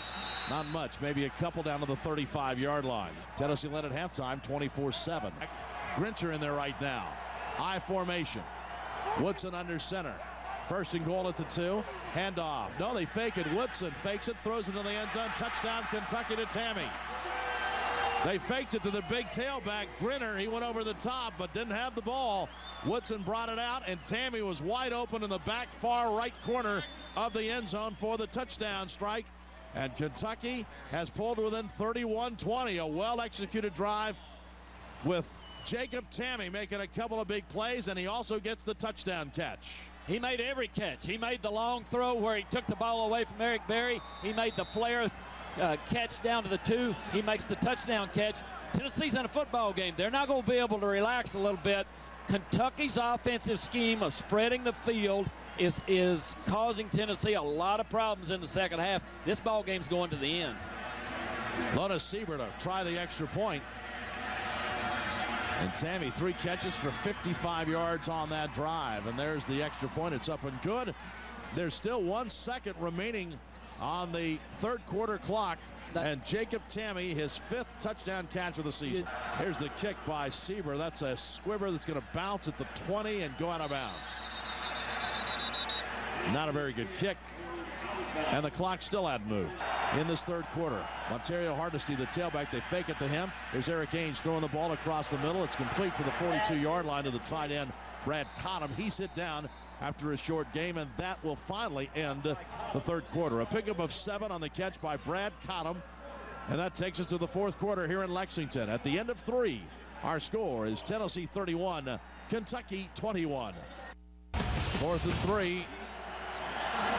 not much, maybe a couple down to the 35-yard line. Tennessee led at halftime 24-7. Grincher in there right now. I formation. Woodson under center. First and goal at the 2. Handoff. No, they fake it. Woodson fakes it, throws it in the end zone. Touchdown, Kentucky to Tammy. They faked it to the big tailback, Grinner. He went over the top, but didn't have the ball. Woodson brought it out, and Tammy was wide open in the back far right corner of the end zone for the touchdown strike. And Kentucky has pulled within 31-20. A well-executed drive with Jacob Tammy making a couple of big plays, and he also gets the touchdown catch. He made every catch. He made the long throw where he took the ball away from Eric Berry. He made the flare catch down to the 2. He makes the touchdown catch. Tennessee's in a football game. They're not going to be able to relax a little bit. Kentucky's offensive scheme of spreading the field is causing Tennessee a lot of problems in the second half. This ball game's going to the end. Lona Sieber to try the extra point. And Tammy, 3 catches for 55 yards on that drive. And there's the extra point. It's up and good. There's still 1 second remaining on the third quarter clock. And Jacob Tammy, his 5th touchdown catch of the season. Here's the kick by Sieber. That's a squibber that's going to bounce at the 20 and go out of bounds. Not a very good kick. And the clock still hadn't moved in this third quarter. Montario Hardesty, the tailback, they fake it to him. Here's Eric Ainge throwing the ball across the middle. It's complete to the 42-yard line to the tight end, Brad Cottom. He's hit down after a short game, and that will finally end the third quarter. A pickup of 7 on the catch by Brad Cottom, and that takes us to the fourth quarter here in Lexington. At the end of 3, our score is Tennessee 31, Kentucky 21. 4th and 3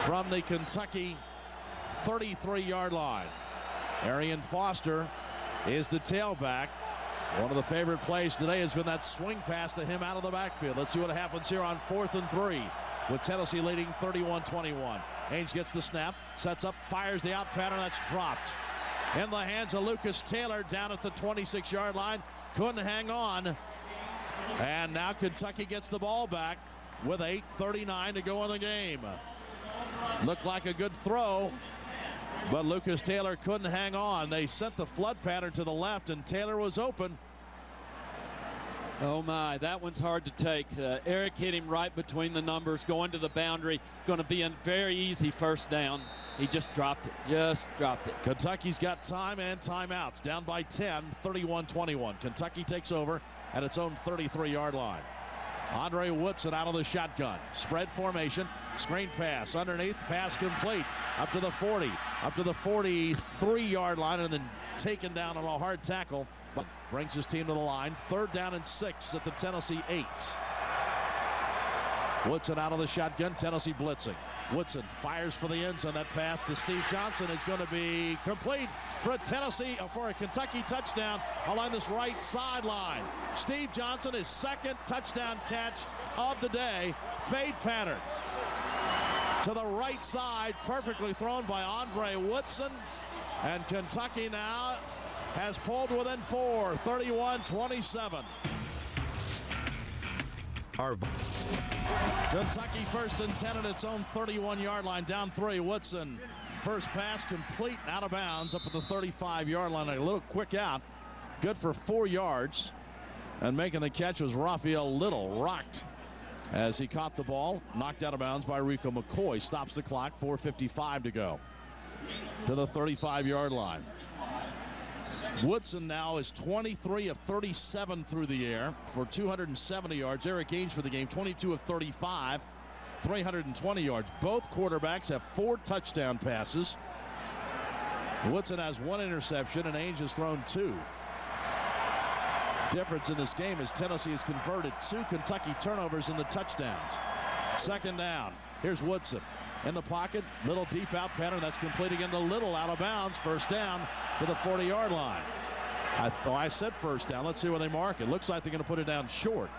from the Kentucky 33-yard line. Arian Foster is the tailback. One of the favorite plays today has been that swing pass to him out of the backfield. Let's see what happens here on 4th and 3 with Tennessee leading 31-21. Ainge gets the snap, sets up, fires the out pattern. That's dropped in the hands of Lucas Taylor down at the 26-yard line. Couldn't hang on. And now Kentucky gets the ball back with 8:39 to go in the game. Looked like a good throw, but Lucas Taylor couldn't hang on. They sent the flood pattern to the left, and Taylor was open. Oh, my. That one's hard to take. Eric hit him right between the numbers, going to the boundary. Going to be a very easy first down. He just dropped it. Kentucky's got time and timeouts. Down by 10, 31-21. Kentucky takes over at its own 33-yard line. Andre Woodson out of the shotgun. Spread formation. Screen pass underneath. Pass complete. Up to the 40. Up to the 43-yard line, and then taken down on a hard tackle. But brings his team to the line. 3rd down and 6 at the Tennessee 8. Woodson out of the shotgun. Tennessee blitzing. Woodson fires for the end zone. That pass to Steve Johnson is going to be complete for a Kentucky touchdown along this right sideline. Steve Johnson, his 2nd touchdown catch of the day. Fade pattern to the right side, perfectly thrown by Andre Woodson. And Kentucky now has pulled within 4, 31-27. Kentucky 1st and 10 at its own 31-yard line, down 3. Woodson, first pass complete, out of bounds, up at the 35-yard line. A little quick out, good for 4 yards. And making the catch was Raphael Little, rocked as he caught the ball, knocked out of bounds by Rico McCoy. Stops the clock, 4:55 to go to the 35-yard line. Woodson now is 23 of 37 through the air for 270 yards. Eric Ainge for the game, 22 of 35, 320 yards. Both quarterbacks have 4 touchdown passes. Woodson has 1 interception, and Ainge has thrown 2. Difference in this game is Tennessee has converted 2 Kentucky turnovers into touchdowns. Second down. Here's Woodson in the pocket. Little deep out pattern. That's completing into Little out of bounds. First down to the 40-yard line. I said first down. Let's see where they mark it. Looks like they're going to put it down short.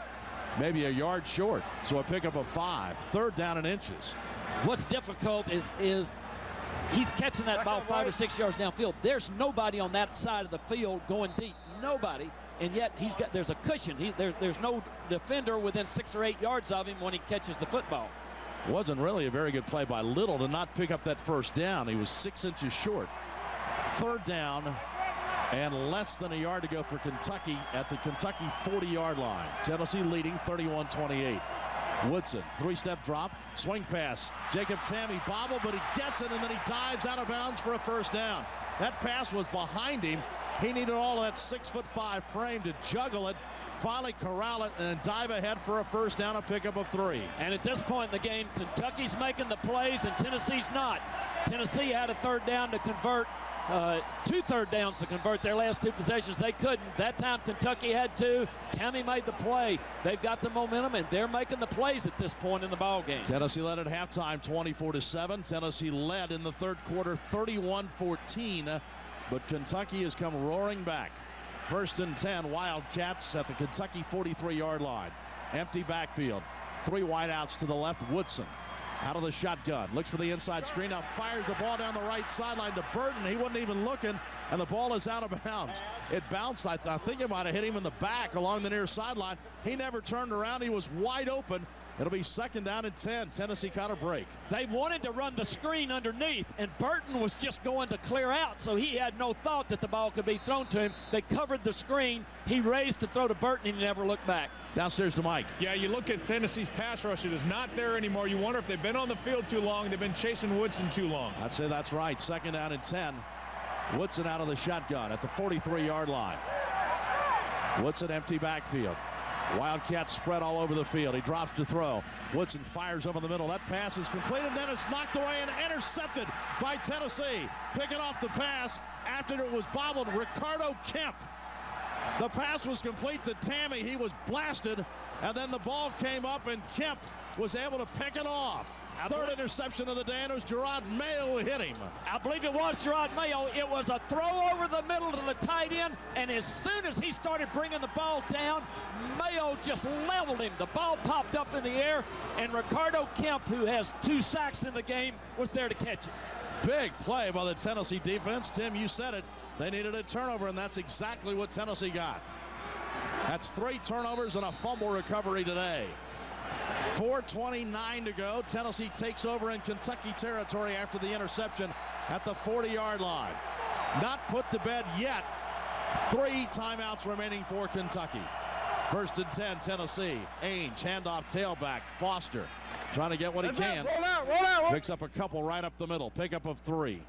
Maybe a yard short. So a pickup of 5. Third down in inches. What's difficult is he's catching that ball 5 or 6 yards downfield. There's nobody on that side of the field going deep. Nobody. And yet there's a cushion. There's no defender within 6 or 8 yards of him when he catches the football. Wasn't really a very good play by Little to not pick up that first down. He was 6 inches short. Third down and less than a yard to go for Kentucky at the Kentucky 40-yard line. Tennessee leading 31-28. Woodson, 3-step drop, swing pass. Jacob Tamme bobble, but he gets it, and then he dives out of bounds for a first down. That pass was behind him. He needed all of that 6'5" frame to juggle it, finally corral it, and then dive ahead for a first down, a pickup of 3. And at this point in the game, Kentucky's making the plays and Tennessee's not. Tennessee had a third down to convert, 2 third downs to convert their last 2 possessions. They couldn't. That time Kentucky had 2. Tamme made the play. They've got the momentum, and they're making the plays at this point in the ball game. Tennessee led at halftime 24-7. Tennessee led in the third quarter 31-14, but Kentucky has come roaring back. First and 10, Wildcats at the Kentucky 43-yard line. Empty backfield. 3 wideouts to the left. Woodson out of the shotgun. Looks for the inside screen. Now fires the ball down the right sideline to Burton. He wasn't even looking, and the ball is out of bounds. It bounced. I think it might have hit him in the back along the near sideline. He never turned around. He was wide open. It'll be second down and 10. Tennessee caught a break. They wanted to run the screen underneath, and Burton was just going to clear out, so he had no thought that the ball could be thrown to him. They covered the screen. He raised to throw to Burton, and he never looked back. Downstairs to Mike. Yeah, you look at Tennessee's pass rush. It is not there anymore. You wonder if they've been on the field too long. They've been chasing Woodson too long. I'd say that's right. Second down and 10. Woodson out of the shotgun at the 43-yard line. Woodson empty backfield. Wildcats spread all over the field. He drops to throw. Woodson fires over the middle. That pass is completed, then it's knocked away and intercepted by Tennessee. Picking off the pass after it was bobbled, Ricardo Kemp. The pass was complete to Tamme. He was blasted, and then the ball came up, and Kemp was able to pick it off. Third interception of the day, and it was Jerod Mayo who hit him. I believe it was Jerod Mayo. It was a throw over the middle to the tight end, and as soon as he started bringing the ball down, Mayo just leveled him. The ball popped up in the air, and Ricardo Kemp, who has 2 sacks in the game, was there to catch it. Big play by the Tennessee defense. Tim, you said it. They needed a turnover, and that's exactly what Tennessee got. That's 3 turnovers and a fumble recovery today. 4:29 to go. Tennessee takes over in Kentucky territory after the interception at the 40-yard line. Not put to bed yet. 3 timeouts remaining for Kentucky. First and 10, Tennessee. Ainge, handoff, tailback. Foster trying to get what he can. Roll out. Picks up a couple right up the middle. Pickup of 3.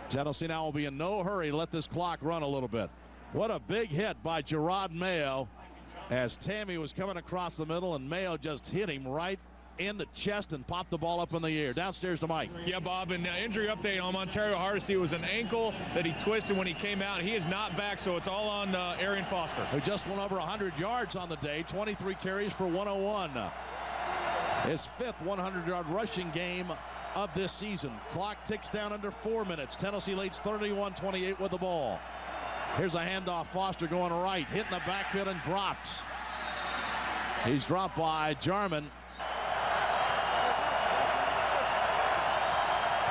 Tennessee now will be in no hurry to let this clock run a little bit. What a big hit by Jerod Mayo as Tamme was coming across the middle, and Mayo just hit him right in the chest and popped the ball up in the air. Downstairs to Mike. Yeah, Bob, and injury update on Montario Hardesty. It was an ankle that he twisted when he came out. He is not back, so it's all on Arian Foster. Who just went over 100 yards on the day, 23 carries for 101. His 5th 100-yard rushing game of this season. Clock ticks down under 4 minutes. Tennessee leads 31-28 with the ball. Here's a handoff. Foster going right, hitting the backfield and drops. He's dropped by Jarman.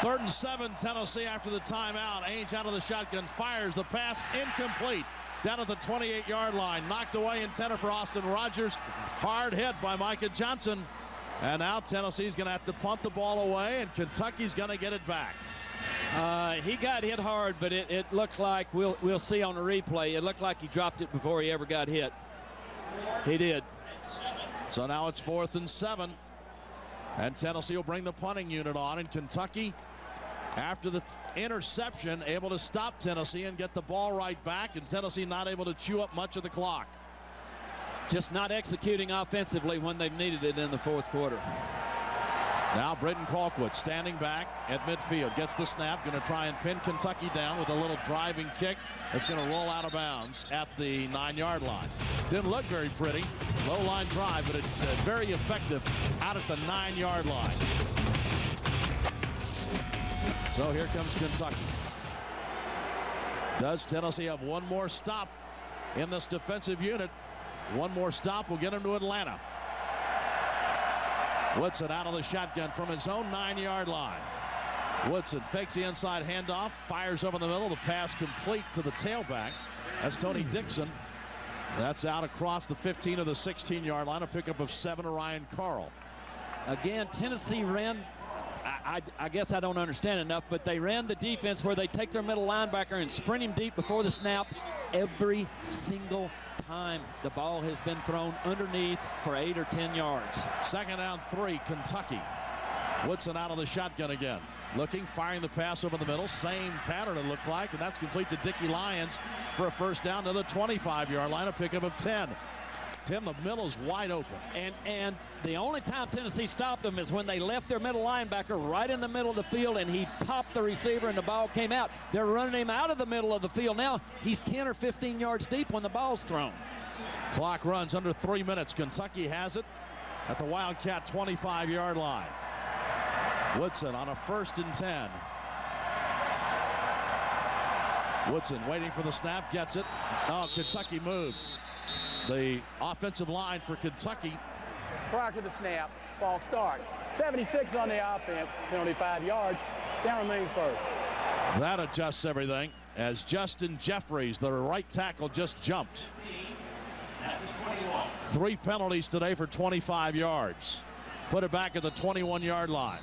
3rd and 7, Tennessee after the timeout. Ainge out of the shotgun, fires the pass, incomplete. Down at the 28-yard line, knocked away intended for Austin Rogers. Hard hit by Micah Johnson. And now Tennessee's going to have to punt the ball away, and Kentucky's going to get it back. He got hit hard, but it looked like, we'll see on the replay, it looked like he dropped it before he ever got hit. He did. So now it's 4th and 7. And Tennessee will bring the punting unit on, and Kentucky, after the interception, able to stop Tennessee and get the ball right back, and Tennessee not able to chew up much of the clock. Just not executing offensively when they've needed it in the 4th quarter. Now Britton Colquitt standing back at midfield. Gets the snap. Going to try and pin Kentucky down with a little driving kick. It's going to roll out of bounds at the 9-yard line. Didn't look very pretty. Low line drive, but it's very effective out at the 9-yard line. So here comes Kentucky. Does Tennessee have one more stop in this defensive unit? One more stop will get him to Atlanta. Woodson out of the shotgun from his own 9-yard line. Woodson fakes the inside handoff, fires up in the middle. The pass complete to the tailback. That's Tony Dixon. That's out across the 15 or the 16-yard line. A pickup of 7 to Ryan Carl. Again, Tennessee ran, I guess I don't understand enough, but they ran the defense where they take their middle linebacker and sprint him deep before the snap every single time the ball has been thrown underneath for 8 or 10 yards. 2nd down 3, Kentucky. Woodson out of the shotgun again. Looking, firing the pass over the middle. Same pattern it looked like, and that's complete to Dickie Lyons for a 1st down to the 25-yard line, a pickup of 10. Tim, the middle is wide open. And the only time Tennessee stopped them is when they left their middle linebacker right in the middle of the field, and he popped the receiver and the ball came out. They're running him out of the middle of the field now. He's 10 or 15 yards deep when the ball's thrown. Clock runs under 3 minutes. Kentucky has it at the Wildcat 25-yard line. Woodson on a 1st and 10. Woodson waiting for the snap, gets it. Oh, Kentucky moved. The offensive line for Kentucky. Prior to the snap, false start. 76 on the offense, penalty 5 yards. Down remains 1st. That adjusts everything as Justin Jeffries, the right tackle, just jumped. 3 penalties today for 25 yards. Put it back at the 21-yard line.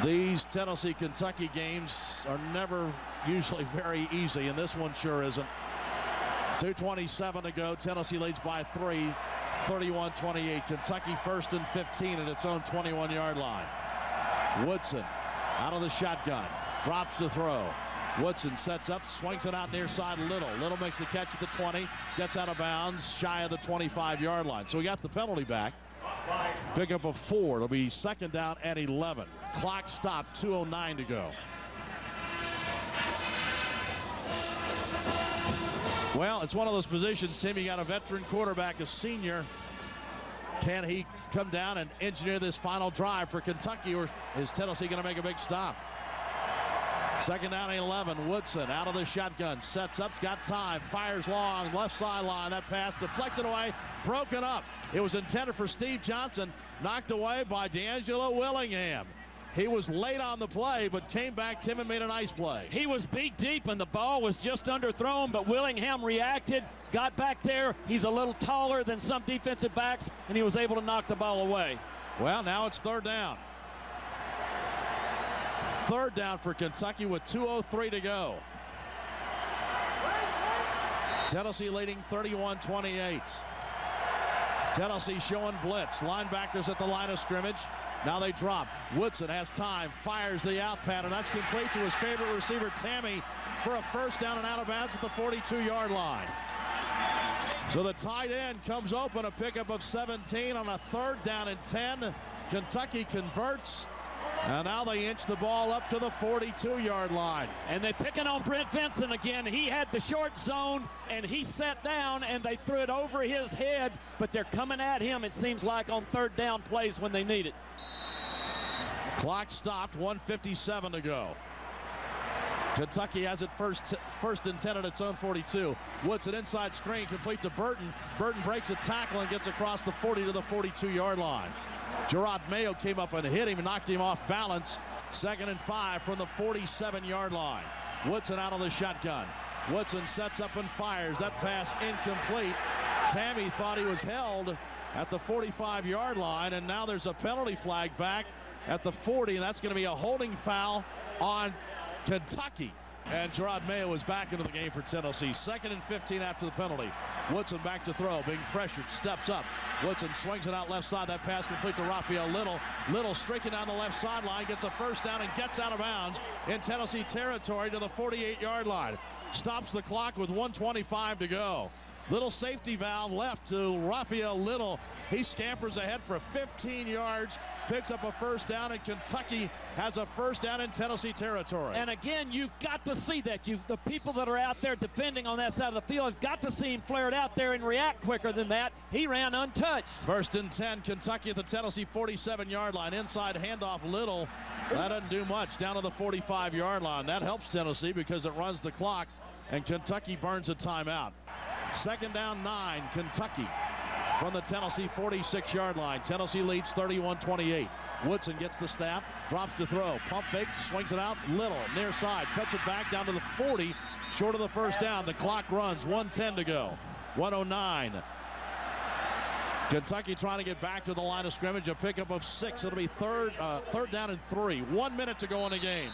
These Tennessee-Kentucky games are never usually very easy, and this one sure isn't. 2:27 to go. Tennessee leads by 3, 31-28. Kentucky 1st and 15 at its own 21-yard line. Woodson out of the shotgun. Drops to throw. Woodson sets up, swings it out near side Little. Little makes the catch at the 20. Gets out of bounds, shy of the 25-yard line. So we got the penalty back. Pickup of 4. It'll be 2nd down at 11. Clock stopped, 2:09 to go. Well, it's one of those positions, Tim. You got a veteran quarterback, a senior. Can he come down and engineer this final drive for Kentucky, or is Tennessee going to make a big stop? 2nd down and 11. Woodson out of the shotgun, sets up, got time, fires long, left sideline. That pass deflected away, broken up. It was intended for Steve Johnson, knocked away by D'Angelo Willingham. He was late on the play, but came back, Tim, and made a nice play. He was beat deep, and the ball was just underthrown, but Willingham reacted, got back there. He's a little taller than some defensive backs, and he was able to knock the ball away. Well, now it's 3rd down. 3rd down for Kentucky with 2:03 to go. Tennessee leading 31-28. Tennessee showing blitz. Linebackers at the line of scrimmage. Now they drop. Woodson has time, fires the out pattern. That's complete to his favorite receiver, Tammy, for a 1st down and out of bounds at the 42-yard line. So the tight end comes open, a pickup of 17 on a 3rd down and 10. Kentucky converts, and now they inch the ball up to the 42-yard line. And they're picking on Brent Vincent again. He had the short zone, and he sat down, and they threw it over his head, but they're coming at him, it seems like, on 3rd down plays when they need it. Clock stopped, 1:57 to go. Kentucky has it first and 10 at its own 42. Woodson inside screen, complete to Burton. Burton breaks a tackle and gets across the 40 to the 42-yard line. Gerard Mayo came up and hit him and knocked him off balance. 2nd and 5 from the 47-yard line. Woodson out of the shotgun. Woodson sets up and fires. That pass incomplete. Tammy thought he was held at the 45-yard line, and now there's a penalty flag back at the 40, and that's going to be a holding foul on Kentucky. And Gerard Mayo is back into the game for Tennessee. 2nd and 15 after the penalty. Woodson back to throw, being pressured, steps up. Woodson swings it out left side. That pass complete to Raphael Little. Little streaking down the left sideline, gets a 1st down and gets out of bounds in Tennessee territory to the 48-yard line. Stops the clock with 1:25 to go. Little safety valve left to Raphael Little. He scampers ahead for 15 yards, picks up a first down, and Kentucky has a first down in Tennessee territory. And again, you've got to see that. The people that are out there defending on that side of the field have got to see him flare it out there and react quicker than that. He ran untouched. First and 10, Kentucky at the Tennessee 47-yard line. Inside handoff, Little. That doesn't do much. Down to the 45-yard line. That helps Tennessee because it runs the clock, and Kentucky burns a timeout. Second down 9, Kentucky from the Tennessee 46-yard line. Tennessee leads 31-28. Woodson gets the snap, drops to throw, pump fakes, swings it out. Little near side, cuts it back down to the 40, short of the first down. The clock runs, 1:10 to go. 1:09. Kentucky trying to get back to the line of scrimmage. A pickup of 6. It'll be third down and 3. 1 minute to go in the game.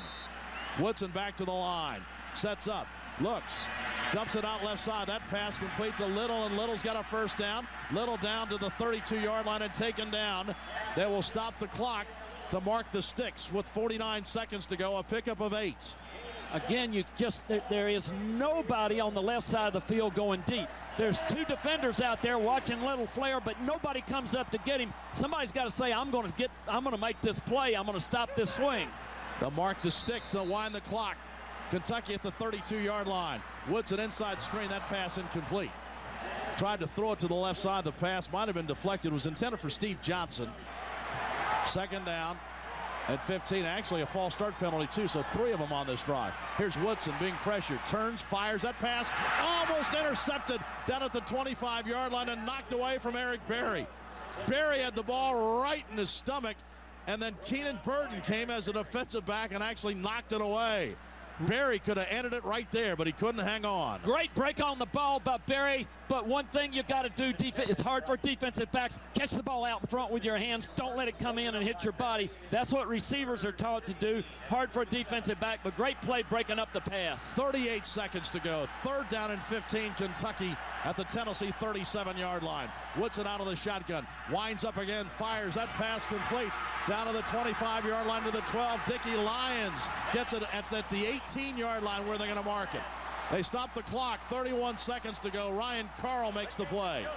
Woodson back to the line, sets up, looks, dumps it out left side. That pass complete to Little, and Little's got a first down. Little down to the 32-yard line and taken down. They will stop the clock to mark the sticks with 49 seconds to go. A pickup of 8. Again, there is nobody on the left side of the field going deep. There's 2 defenders out there watching Little flare, but nobody comes up to get him. Somebody's got to say, I'm going to make this play. I'm going to stop this swing. They'll mark the sticks. They'll wind the clock. Kentucky at the 32-yard line. Woodson inside screen. That pass incomplete. Tried to throw it to the left side. The pass might have been deflected. It was intended for Steve Johnson. Second down at 15. Actually a false start penalty too, so 3 of them on this drive. Here's Woodson being pressured. Turns, fires. That pass almost intercepted down at the 25-yard line and knocked away from Eric Berry. Berry had the ball right in his stomach, and then Keenan Burton came as a defensive back and actually knocked it away. Berry could have ended it right there, but he couldn't hang on. Great break on the ball by Berry, but one thing you got to do, it's hard for defensive backs. Catch the ball out in front with your hands. Don't let it come in and hit your body. That's what receivers are taught to do. Hard for a defensive back, but great play breaking up the pass. 38 seconds to go. Third down and 15, Kentucky at the Tennessee 37-yard line. Woodson out of the shotgun. Winds up again, fires. That pass complete. Down to the 25-yard line to the 12. Dickie Lyons gets it at the 18-yard line where they're going to mark it. They stop the clock. 31 seconds to go. Ryan Carl makes the play.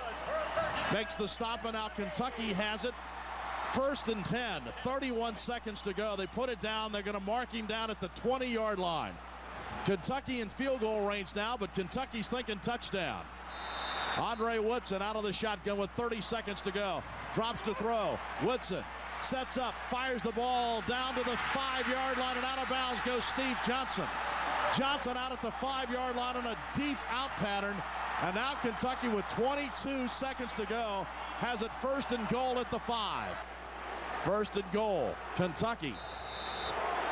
Makes the stop, and now Kentucky has it. First and 10. 31 seconds to go. They put it down. They're going to mark him down at the 20-yard line. Kentucky in field goal range now, but Kentucky's thinking touchdown. Andre Woodson out of the shotgun with 30 seconds to go. Drops to throw. Woodson sets up, fires the ball down to the 5-yard line, and out of bounds goes Steve Johnson. Johnson out at the 5-yard line on a deep out pattern, and now Kentucky with 22 seconds to go has it first and goal at the 5. First and goal, Kentucky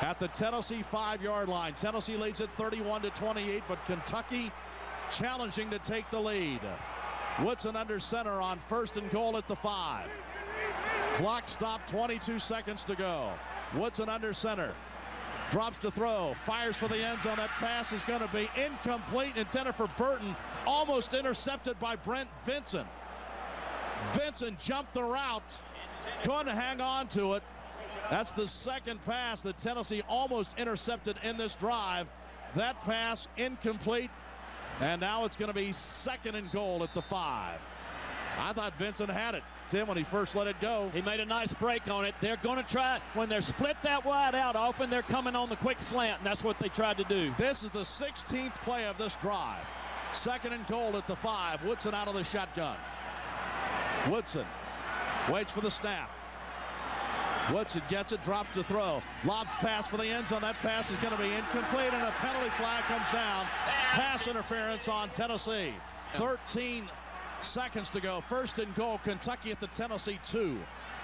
at the Tennessee 5-yard line. Tennessee leads it 31-28, but Kentucky challenging to take the lead. Woodson under center on first and goal at the 5. Clock stopped, 22 seconds to go. Woodson under center. Drops to throw, fires for the end zone. That pass is going to be incomplete, intended for Burton. Almost intercepted by Brent Vincent. Vincent jumped the route, couldn't hang on to it. That's the second pass that Tennessee almost intercepted in this drive. That pass incomplete, and now it's going to be second and goal at the 5. I thought Vincent had it, Tim, when he first let it go. He made a nice break on it. They're going to try, when they're split that wide out, often they're coming on the quick slant, and that's what they tried to do. This is the 16th play of this drive. Second and goal at the 5. Woodson out of the shotgun. Woodson waits for the snap. Woodson gets it, drops to throw. Lobs pass for the end zone. That pass is going to be incomplete, and a penalty flag comes down. Pass interference on Tennessee. 13 seconds to go. First and goal, Kentucky at the Tennessee 2.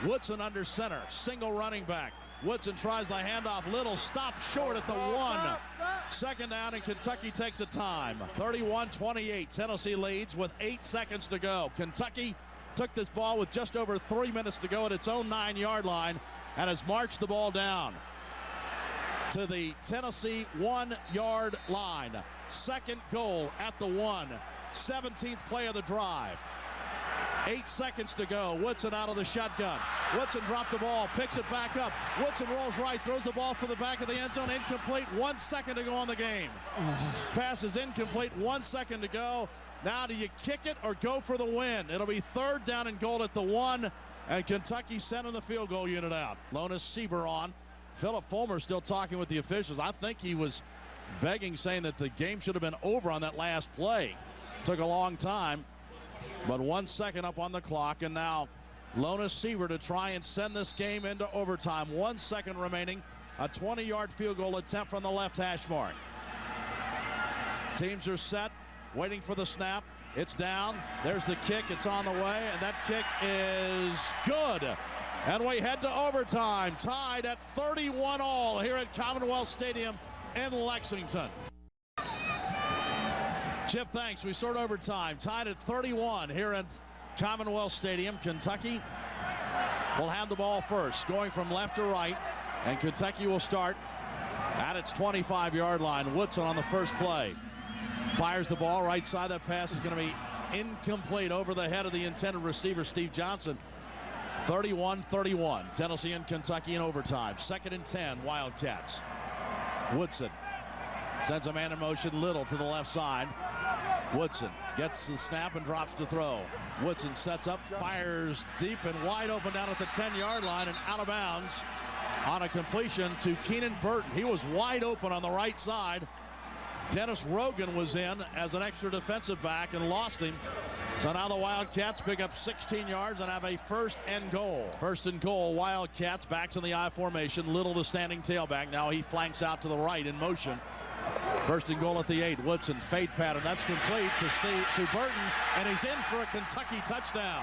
Woodson under center, single running back. Woodson tries the handoff. Little stops short at the 1. Second down, and Kentucky takes a time. 31-28. Tennessee leads with 8 seconds to go. Kentucky took this ball with just over 3 minutes to go at its own 9-yard line and has marched the ball down to the Tennessee 1-yard line. Second goal at the 1. 17th play of the drive. 8 seconds to go. Woodson out of the shotgun. Woodson dropped the ball, picks it back up. Woodson rolls right, throws the ball for the back of the end zone. Incomplete. 1 second to go on the game. Pass is incomplete. 1 second to go. Now do you kick it or go for the win? It'll be 3rd down and goal at the 1, and Kentucky sending the field goal unit out. Lona Sieber on. Philip Fulmer still talking with the officials. I think he was begging, saying that the game should have been over on that last play. Took a long time, but 1 second up on the clock, and now Lona Sieber to try and send this game into overtime. 1 second remaining. A 20-yard field goal attempt from the left hash mark. Teams are set, waiting for the snap. It's down. There's the kick. It's on the way, and that kick is good. And we head to overtime, tied at 31 all here at Commonwealth Stadium in Lexington. Chip, thanks. We start overtime, tied at 31 here at Commonwealth Stadium. Kentucky will have the ball first, going from left to right, and Kentucky will start at its 25-yard line. Woodson on the first play. Fires the ball right side. That pass is going to be incomplete over the head of the intended receiver, Steve Johnson. 31-31. Tennessee and Kentucky in overtime. 2nd and 10, Wildcats. Woodson sends a man in motion. Little to the left side. Woodson gets the snap and drops to throw. Woodson sets up, fires deep and wide open down at the 10-yard line and out of bounds on a completion to Keenan Burton. He was wide open on the right side. Dennis Rogan was in as an extra defensive back and lost him. So now the Wildcats pick up 16 yards and have a 1st and goal. 1st and goal, Wildcats, backs in the I formation. Little the standing tailback. Now he flanks out to the right in motion. 1st and goal at the 8. Woodson, fade pattern. That's complete to Burton, and he's in for a Kentucky touchdown.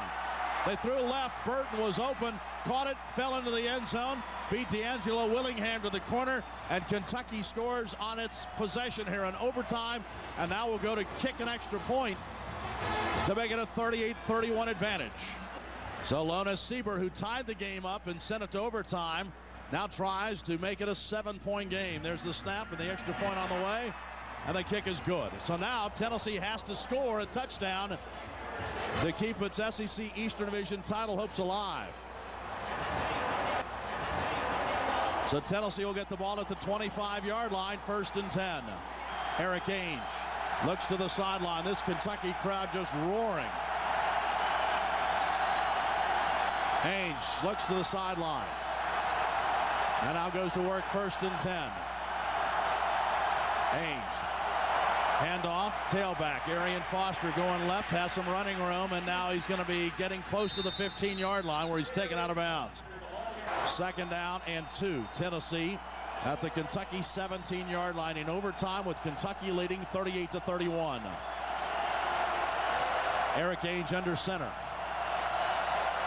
They threw left. Burton was open, caught it, fell into the end zone, beat D'Angelo Willingham to the corner, and Kentucky scores on its possession here in overtime, and now we'll go to kick an extra point to make it a 38-31 advantage. So Lona Sieber, who tied the game up and sent it to overtime, now tries to make it a 7-point game. There's the snap and the extra point on the way, and the kick is good. So now Tennessee has to score a touchdown to keep its SEC Eastern Division title hopes alive. So Tennessee will get the ball at the 25-yard line, 1st and 10. Eric Ainge looks to the sideline. This Kentucky crowd just roaring. Ainge looks to the sideline. And now goes to work, 1st and 10. Ainge. Handoff, tailback. Arian Foster going left, has some running room, and now he's going to be getting close to the 15-yard line where he's taken out of bounds. 2nd down and 2. Tennessee at the Kentucky 17-yard line in overtime with Kentucky leading 38-31. Eric Ainge under center.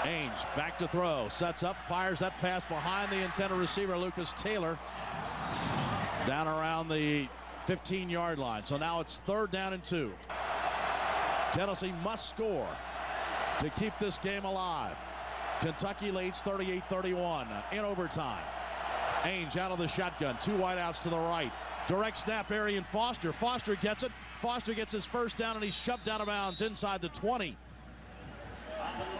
Ainge back to throw, sets up, fires that pass behind the intended receiver, Lucas Taylor, down around the 15-yard line. So now it's 3rd down and 2. Tennessee must score to keep this game alive. Kentucky leads 38-31 in overtime. Ainge out of the shotgun, 2 wideouts to the right. Direct snap, Arian Foster. Foster gets it. Foster gets his 1st down, and he's shoved out of bounds inside the 20.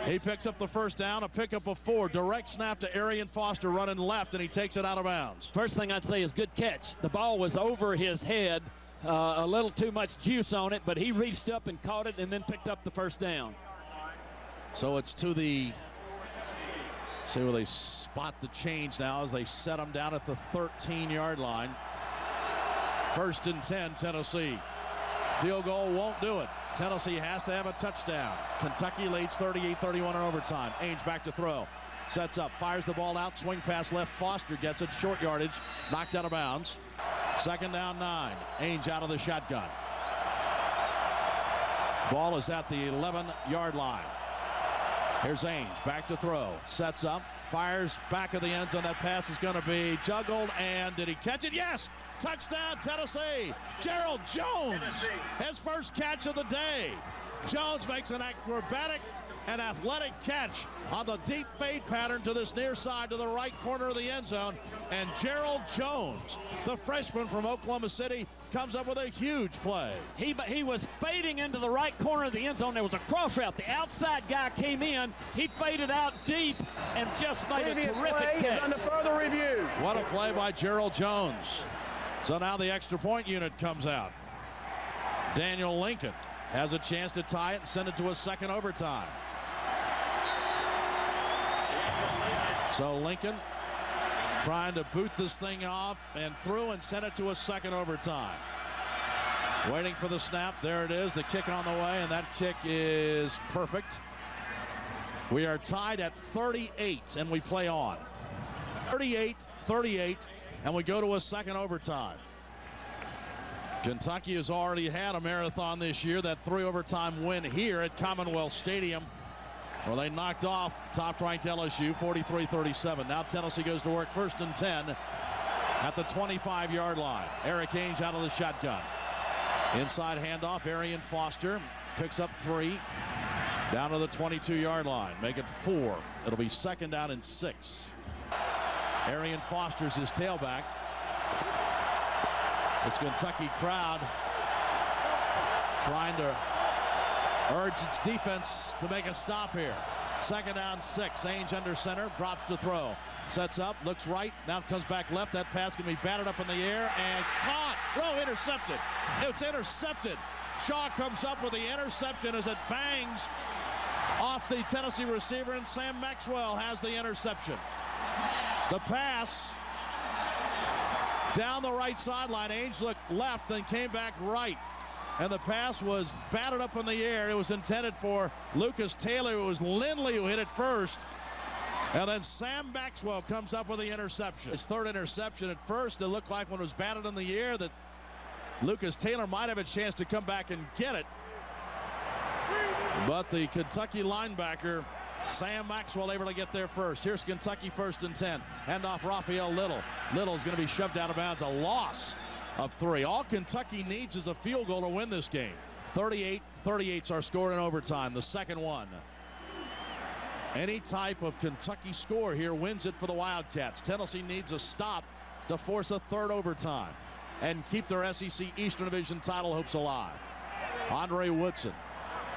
He picks up the 1st down, a pickup of 4. Direct snap to Arian Foster running left, and he takes it out of bounds. First thing I'd say is good catch. The ball was over his head, a little too much juice on it, but he reached up and caught it and then picked up the 1st down. So it's to the, see where they spot the change now as they set him down at the 13-yard line. 1st and 10, Tennessee. Field goal won't do it. Tennessee has to have a touchdown. Kentucky leads 38-31 in overtime. Ainge back to throw. Sets up, fires the ball out, swing pass left. Foster gets it, short yardage, knocked out of bounds. 2nd down 9. Ainge out of the shotgun. Ball is at the 11-yard line. Here's Ainge back to throw. Sets up, fires back of the end zone. That pass is going to be juggled, and did he catch it? Yes! Touchdown, Tennessee. Gerald Jones, his 1st catch of the day. Jones makes an acrobatic and athletic catch on the deep fade pattern to this near side to the right corner of the end zone. And Gerald Jones, the freshman from Oklahoma City, comes up with a huge play. He was fading into the right corner of the end zone. There was a cross route. The outside guy came in. He faded out deep and just made a terrific catch. Under further review. What a play by Gerald Jones. So now the extra point unit comes out. Daniel Lincoln has a chance to tie it and send it to a second overtime. So Lincoln trying to boot this thing off and through and send it to a second overtime. Waiting for the snap. There it is. The kick on the way, and that kick is perfect. We are tied at 38, and we play on. 38-38, and we go to a second overtime. Kentucky has already had a marathon this year, that 3 overtime win here at Commonwealth Stadium, where they knocked off top-ranked LSU 43-37. Now Tennessee goes to work 1st and 10 at the 25-yard line. Eric Ainge out of the shotgun. Inside handoff, Arian Foster picks up 3 down to the 22-yard line. Make it 4. It'll be 2nd down and 6. Arian Foster's his tailback. This Kentucky crowd trying to urge its defense to make a stop here. 2nd down, 6. Ainge under center, drops to throw. Sets up, looks right, now comes back left. That pass can be batted up in the air and caught. Whoa, intercepted. It's intercepted. Shaw comes up with the interception as it bangs off the Tennessee receiver, and Sam Maxwell has the interception. The pass down the right sideline. Ainge looked left, then came back right. And the pass was batted up in the air. It was intended for Lucas Taylor. It was Lindley who hit it first. And then Sam Maxwell comes up with the interception. His 3rd interception. At first, it looked like when it was batted in the air that Lucas Taylor might have a chance to come back and get it. But the Kentucky linebacker, Sam Maxwell, able to get there first. Here's Kentucky 1st and 10. Handoff Raphael Little. Little's going to be shoved out of bounds. A loss of 3. All Kentucky needs is a field goal to win this game. 38-38's our score in overtime, the second one. Any type of Kentucky score here wins it for the Wildcats. Tennessee needs a stop to force a 3rd overtime and keep their SEC Eastern Division title hopes alive. Andre Woodson,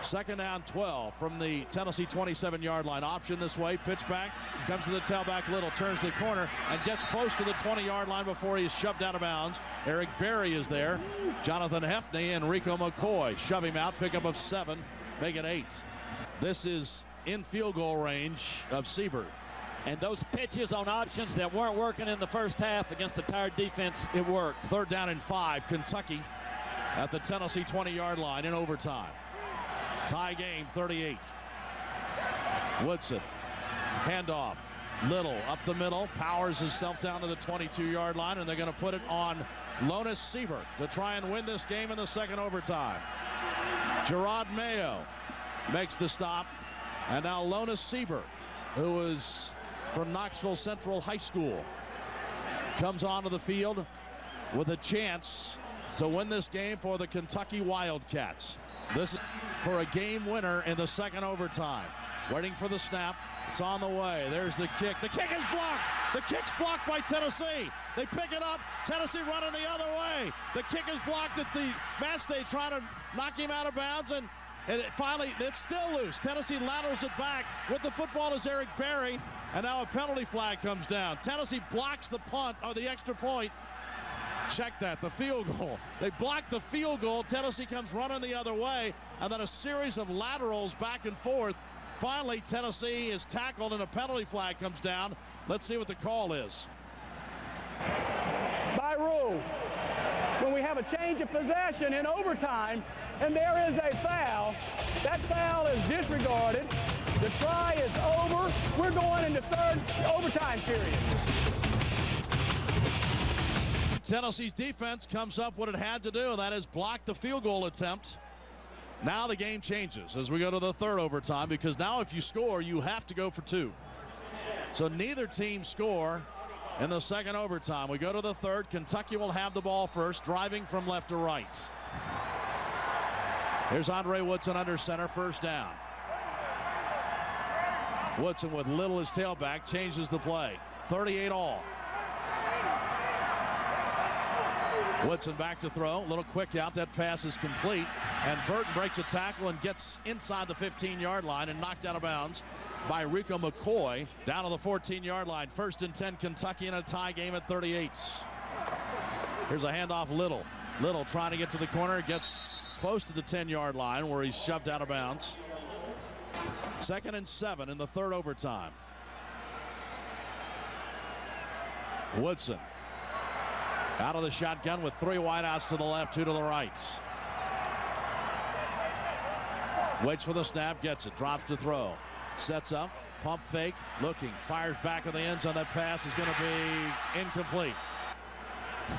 2nd down, 12 from the Tennessee 27-yard line. Option this way, pitch back, comes to the tailback Little, turns the corner and gets close to the 20-yard line before he is shoved out of bounds. Eric Berry is there. Jonathan Hefney and Rico McCoy shove him out, pickup of 7, make it 8. This is in field goal range of Siebert. And those pitches on options that weren't working in the first half against the tired defense, it worked. 3rd down and 5, Kentucky at the Tennessee 20-yard line in overtime. Tie game, 38. Woodson, handoff. Little up the middle, powers himself down to the 22-yard line, and they're going to put it on Lonas Siebert to try and win this game in the second overtime. Gerard Mayo makes the stop, and now Lonas Siebert, who is from Knoxville Central High School, comes onto the field with a chance to win this game for the Kentucky Wildcats. This is for a game winner in the second overtime. Waiting for the snap. It's on the way. There's the kick. The kick is blocked. The kick's blocked by Tennessee. They pick it up. Tennessee running the other way. The kick is blocked at the Mastay, trying to knock him out of bounds, and it's still loose. Tennessee laterals it back. With the football is Eric Berry, and now a penalty flag comes down. Tennessee blocks the punt or the extra point. Check that, the field goal. They blocked the field goal. Tennessee comes running the other way, and then a series of laterals back and forth. Finally, Tennessee is tackled and a penalty flag comes down. Let's see what the call is. By rule, when we have a change of possession in overtime and there is a foul, that foul is disregarded. The try is over. We're going into third overtime period. Tennessee's defense comes up what it had to do, and that is block the field goal attempt. Now the game changes as we go to the third overtime, because now if you score, you have to go for 2. So neither team score in the second overtime. We go to the third. Kentucky will have the ball first, driving from left to right. Here's Andre Woodson under center, first down. Woodson with Little as tailback changes the play. 38 all. Woodson back to throw. Little quick out. That pass is complete. And Burton breaks a tackle and gets inside the 15-yard line and knocked out of bounds by Rico McCoy down to the 14-yard line. 1st and 10 Kentucky in a tie game at 38. Here's a handoff Little. Little trying to get to the corner. Gets close to the 10-yard line where he's shoved out of bounds. 2nd and 7 in the third overtime. Woodson out of the shotgun with 3 wideouts to the left, 2 to the right. Waits for the snap, gets it, drops to throw. Sets up, pump fake, looking, fires back in the end zone. That pass is going to be incomplete.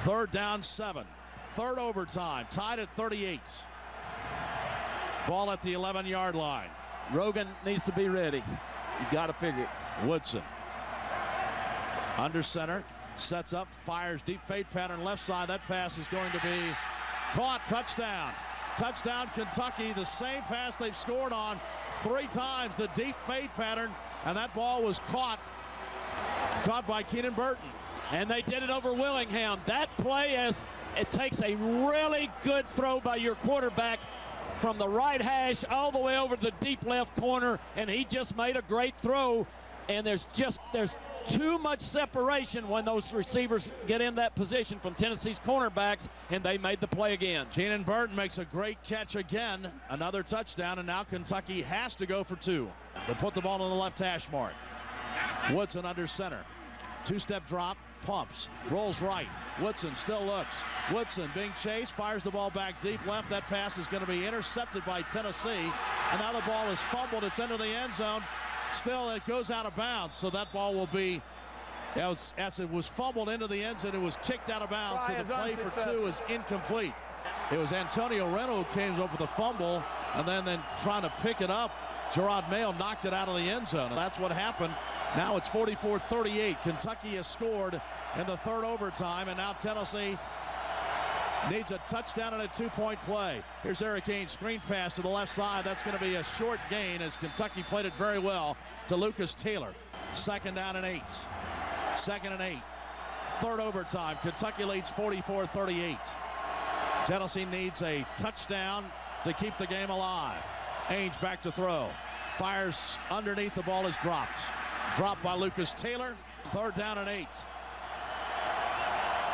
3rd down 7. Third overtime, tied at 38. Ball at the 11-yard line. Rogan needs to be ready. You got to figure it. Woodson under center, sets up, fires deep fade pattern left side. That pass is going to be caught. Touchdown. Touchdown Kentucky. The same pass they've scored on 3 times. The deep fade pattern, and that ball was caught by Keenan Burton. And they did it over Willingham. That play, as it takes a really good throw by your quarterback from the right hash all the way over to the deep left corner, and he just made a great throw. And there's too much separation when those receivers get in that position from Tennessee's cornerbacks, and they made the play again. Keenan Burton makes a great catch again. Another touchdown, and now Kentucky has to go for 2. They put the ball on the left hash mark. Woodson under center. 2-step drop, pumps, rolls right. Woodson still looks. Woodson being chased, fires the ball back deep left. That pass is going to be intercepted by Tennessee. And now the ball is fumbled. It's into the end zone. Still, it goes out of bounds. So that ball will be, as it was fumbled into the end zone, it was kicked out of bounds. So the play for 2 is incomplete. It was Antonio Reno who came up with the fumble, and then trying to pick it up. Gerard Mayo knocked it out of the end zone. And that's what happened. Now it's 44-38. Kentucky has scored in the third overtime, and now Tennessee needs a touchdown and a 2-point play. Here's Eric Haynes, screen pass to the left side. That's going to be a short gain as Kentucky played it very well to Lucas Taylor. 2nd down and 8. 2nd and 8. Third overtime. Kentucky leads 44-38. Tennessee needs a touchdown to keep the game alive. Ainge back to throw. Fires underneath. The ball is dropped. Dropped by Lucas Taylor. 3rd down and 8.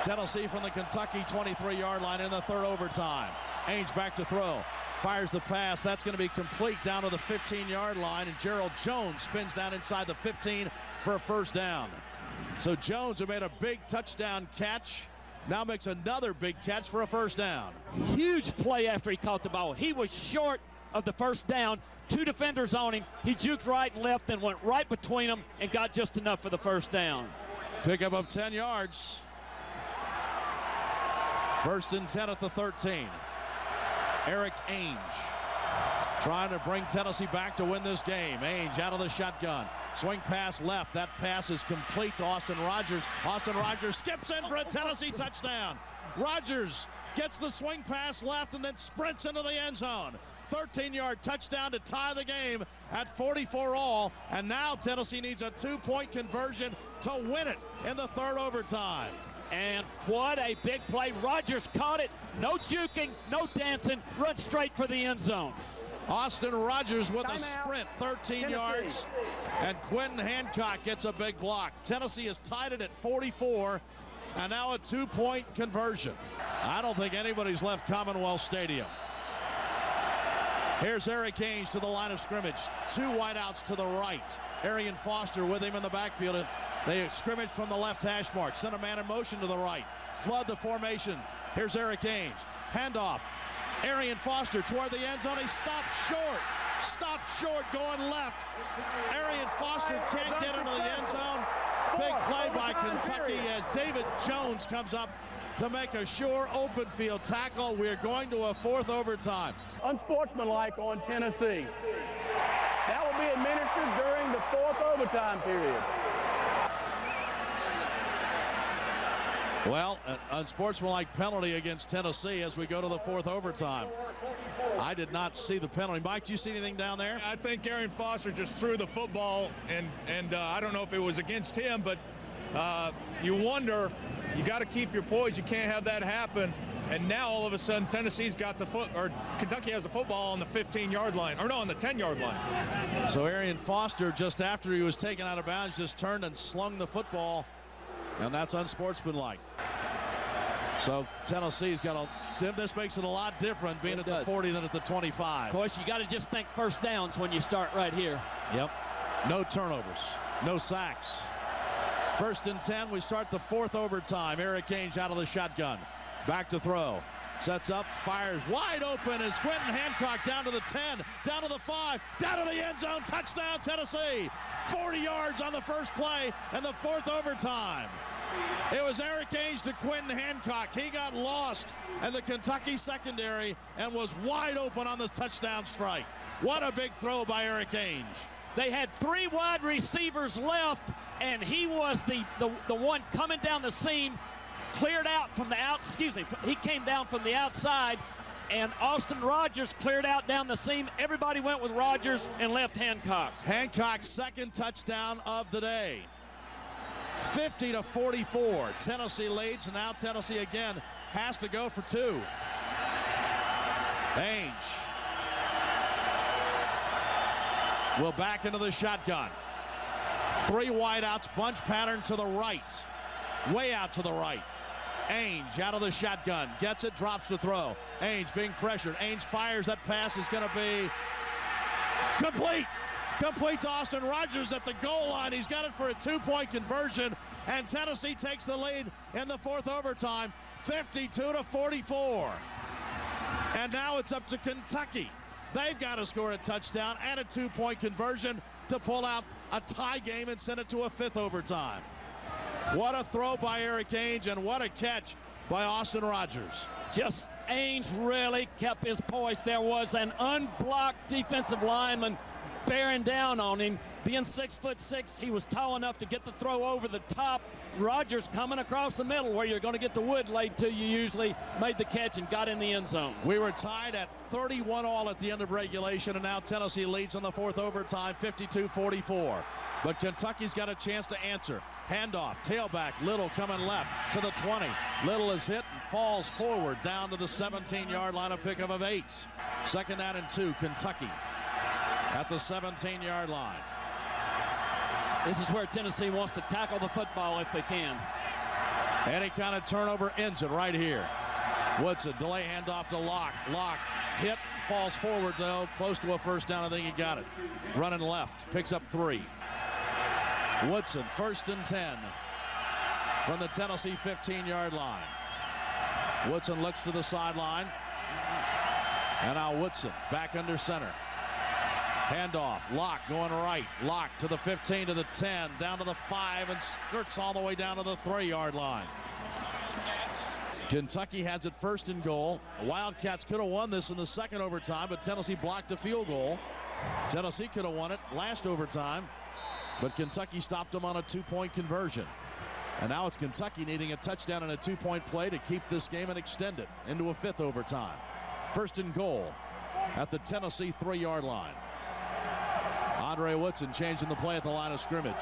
Tennessee from the Kentucky 23-yard line in the third overtime. Ainge back to throw. Fires the pass. That's going to be complete down to the 15-yard line. And Gerald Jones spins down inside the 15 for a first down. So Jones, who made a big touchdown catch, now makes another big catch for a first down. Huge play after he caught the ball. He was short of the first down. 2 defenders on him. He juked right and left and went right between them and got just enough for the first down. Pickup of 10 yards. 1st and 10 at the 13. Eric Ainge trying to bring Tennessee back to win this game. Ainge out of the shotgun. Swing pass left. That pass is complete to Austin Rogers. Austin Rogers skips in for a Tennessee touchdown. Rogers gets the swing pass left and then sprints into the end zone. 13-yard touchdown to tie the game at 44 all. And now Tennessee needs a 2-point conversion to win it in the third overtime. And what a big play. Rogers caught it. No juking, no dancing. Run straight for the end zone. Austin Rogers with a sprint, 13 yards. And Quentin Hancock gets a big block. Tennessee has tied it at 44. And now a 2-point conversion. I don't think anybody's left Commonwealth Stadium. Here's Eric Ainge to the line of scrimmage. 2 wideouts to the right. Arian Foster with him in the backfield. They scrimmage from the left hash mark. Send a man in motion to the right. Flood the formation. Here's Eric Ainge. Handoff. Arian Foster toward the end zone. He stops short. Stops short going left. Arian Foster can't get into the end zone. Big play by Kentucky as David Jones comes up to make a sure open field tackle. We're going to a 4th overtime. Unsportsmanlike on Tennessee. That will be administered during the 4th overtime period. Well, an unsportsmanlike penalty against Tennessee as we go to the 4th overtime. I did not see the penalty. Mike, do you see anything down there? I think Arian Foster just threw the football, and I don't know if it was against him, but you wonder, you got to keep your poise. You can't have that happen. And now all of a sudden Tennessee's got Kentucky has the football on the 15-yard line, or no, on the 10-yard line. So Arian Foster, just after he was taken out of bounds, just turned and slung the football. And that's unsportsmanlike. So Tennessee's got this makes it a lot different being at the 40 than at the 25. Of course, you got to just think first downs when you start right here. Yep. No turnovers, no sacks. 1st and 10, we start the 4th overtime. Eric Ainge out of the shotgun. Back to throw. Sets up, fires wide open as Quentin Hancock down to the 10, down to the 5, down to the end zone. Touchdown, Tennessee. 40 yards on the first play and the 4th overtime. It was Eric Ainge to Quentin Hancock. He got lost in the Kentucky secondary and was wide open on the touchdown strike. What a big throw by Eric Ainge. They had 3 wide receivers left, and he was the one coming down the seam, cleared out from the he came down from the outside, and Austin Rogers cleared out down the seam. Everybody went with Rogers and left Hancock. Hancock's 2nd touchdown of the day. 50-44. Tennessee leads, and now Tennessee again has to go for 2. Ainge will back into the shotgun. 3 wideouts, bunch pattern to the right. Way out to the right. Ainge out of the shotgun. Gets it, drops to throw. Ainge being pressured. Ainge fires. That pass is going to be complete. Complete to Austin Rogers at the goal line. He's got it for a 2-point conversion, and Tennessee takes the lead in the 4th overtime, 52-44. And now it's up to Kentucky. They've got to score a touchdown and a 2-point conversion to pull out a tie game and send it to a 5th overtime. What a throw by Eric Ainge, and what a catch by Austin Rogers. Just Ainge really kept his poise. There was an unblocked defensive lineman bearing down on him. Being 6'6", he was tall enough to get the throw over the top. Rogers coming across the middle where you're going to get the wood laid to you usually, made the catch and got in the end zone. We were tied at 31-all at the end of regulation, and now Tennessee leads in the 4th overtime, 52-44. But Kentucky's got a chance to answer. Handoff, tailback, Little coming left to the 20. Little is hit and falls forward down to the 17-yard line, a pickup of 8. 2nd down and 2, Kentucky at the 17-yard line. This is where Tennessee wants to tackle the football if they can. Any kind of turnover ends it right here. Woodson, delay handoff to Locke. Locke hit, falls forward though, close to a 1st down. I think he got it. Running left, picks up 3. Woodson, 1st and 10 from the Tennessee 15-yard line. Woodson looks to the sideline. And now Woodson back under center. Handoff, Locke going right. Locke to the 15, to the 10, down to the 5, and skirts all the way down to the 3-yard line. Kentucky has it 1st and goal. The Wildcats could have won this in the 2nd overtime, but Tennessee blocked a field goal. Tennessee could have won it last overtime, but Kentucky stopped them on a 2-point conversion. And now it's Kentucky needing a touchdown and a 2-point play to keep this game and extend it into a 5th overtime. 1st and goal at the Tennessee 3-yard line. Andre Woodson changing the play at the line of scrimmage.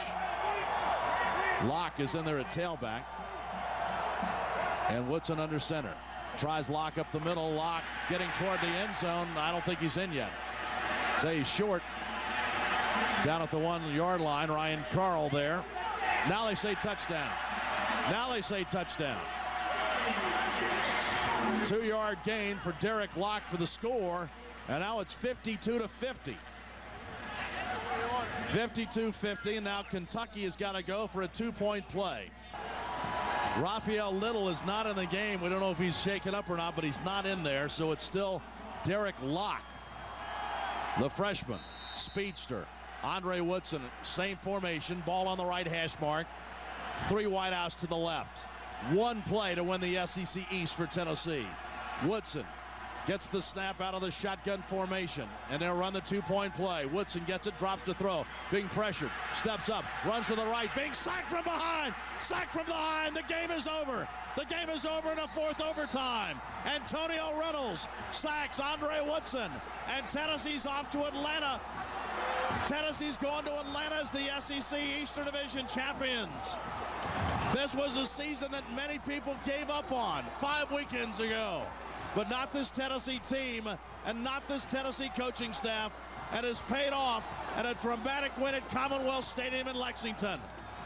Locke is in there at tailback. And Woodson under center. Tries Locke up the middle. Locke getting toward the end zone. I don't think he's in yet. Say he's short. Down at the 1-yard line, Ryan Carl there. Now they say touchdown. Now they say touchdown. 2-yard gain for Derek Locke for the score. And now it's 52-50. 52-50, and now Kentucky has got to go for a 2-point play. Raphael Little is not in the game. We don't know if he's shaken up or not, but he's not in there, so it's still Derek Locke, the freshman, speedster. Andre Woodson, same formation, ball on the right hash mark. 3 wideouts to the left. 1 play to win the SEC East for Tennessee. Woodson gets the snap out of the shotgun formation, and they'll run the 2-point play. Woodson gets it, drops to throw, being pressured, steps up, runs to the right, being sacked from behind. Sacked from behind. The game is over. The game is over in a 4th overtime. Antonio Reynolds sacks Andre Woodson, and Tennessee's off to Atlanta. Tennessee's going to Atlanta as the SEC Eastern Division champions. This was a season that many people gave up on 5 weekends ago. But not this Tennessee team and not this Tennessee coaching staff, and has paid off at a dramatic win at Commonwealth Stadium in Lexington.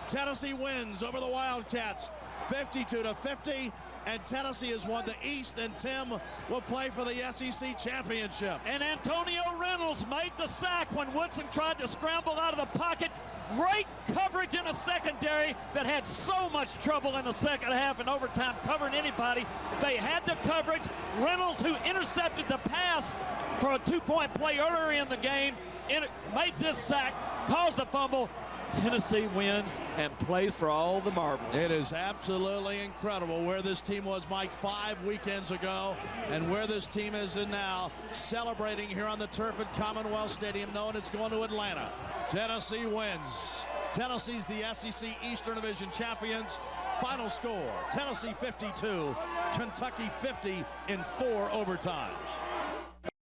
Tennessee wins over the Wildcats 52-50. and Tennessee has won the East, and Tim will play for the SEC championship. And Antonio Reynolds made the sack when Woodson tried to scramble out of the pocket. Great coverage in a secondary that had so much trouble in the second half and overtime covering anybody. They had the coverage. Reynolds, who intercepted the pass for a two-point play earlier in the game, made this sack, caused the fumble. Tennessee wins and plays for all the marbles. It is absolutely incredible where this team was, Mike, 5 weekends ago and where this team is in now, celebrating here on the turf at Commonwealth Stadium, knowing it's going to Atlanta. Tennessee wins. Tennessee's the SEC Eastern Division champions. Final score, Tennessee 52, Kentucky 50 in 4 overtimes.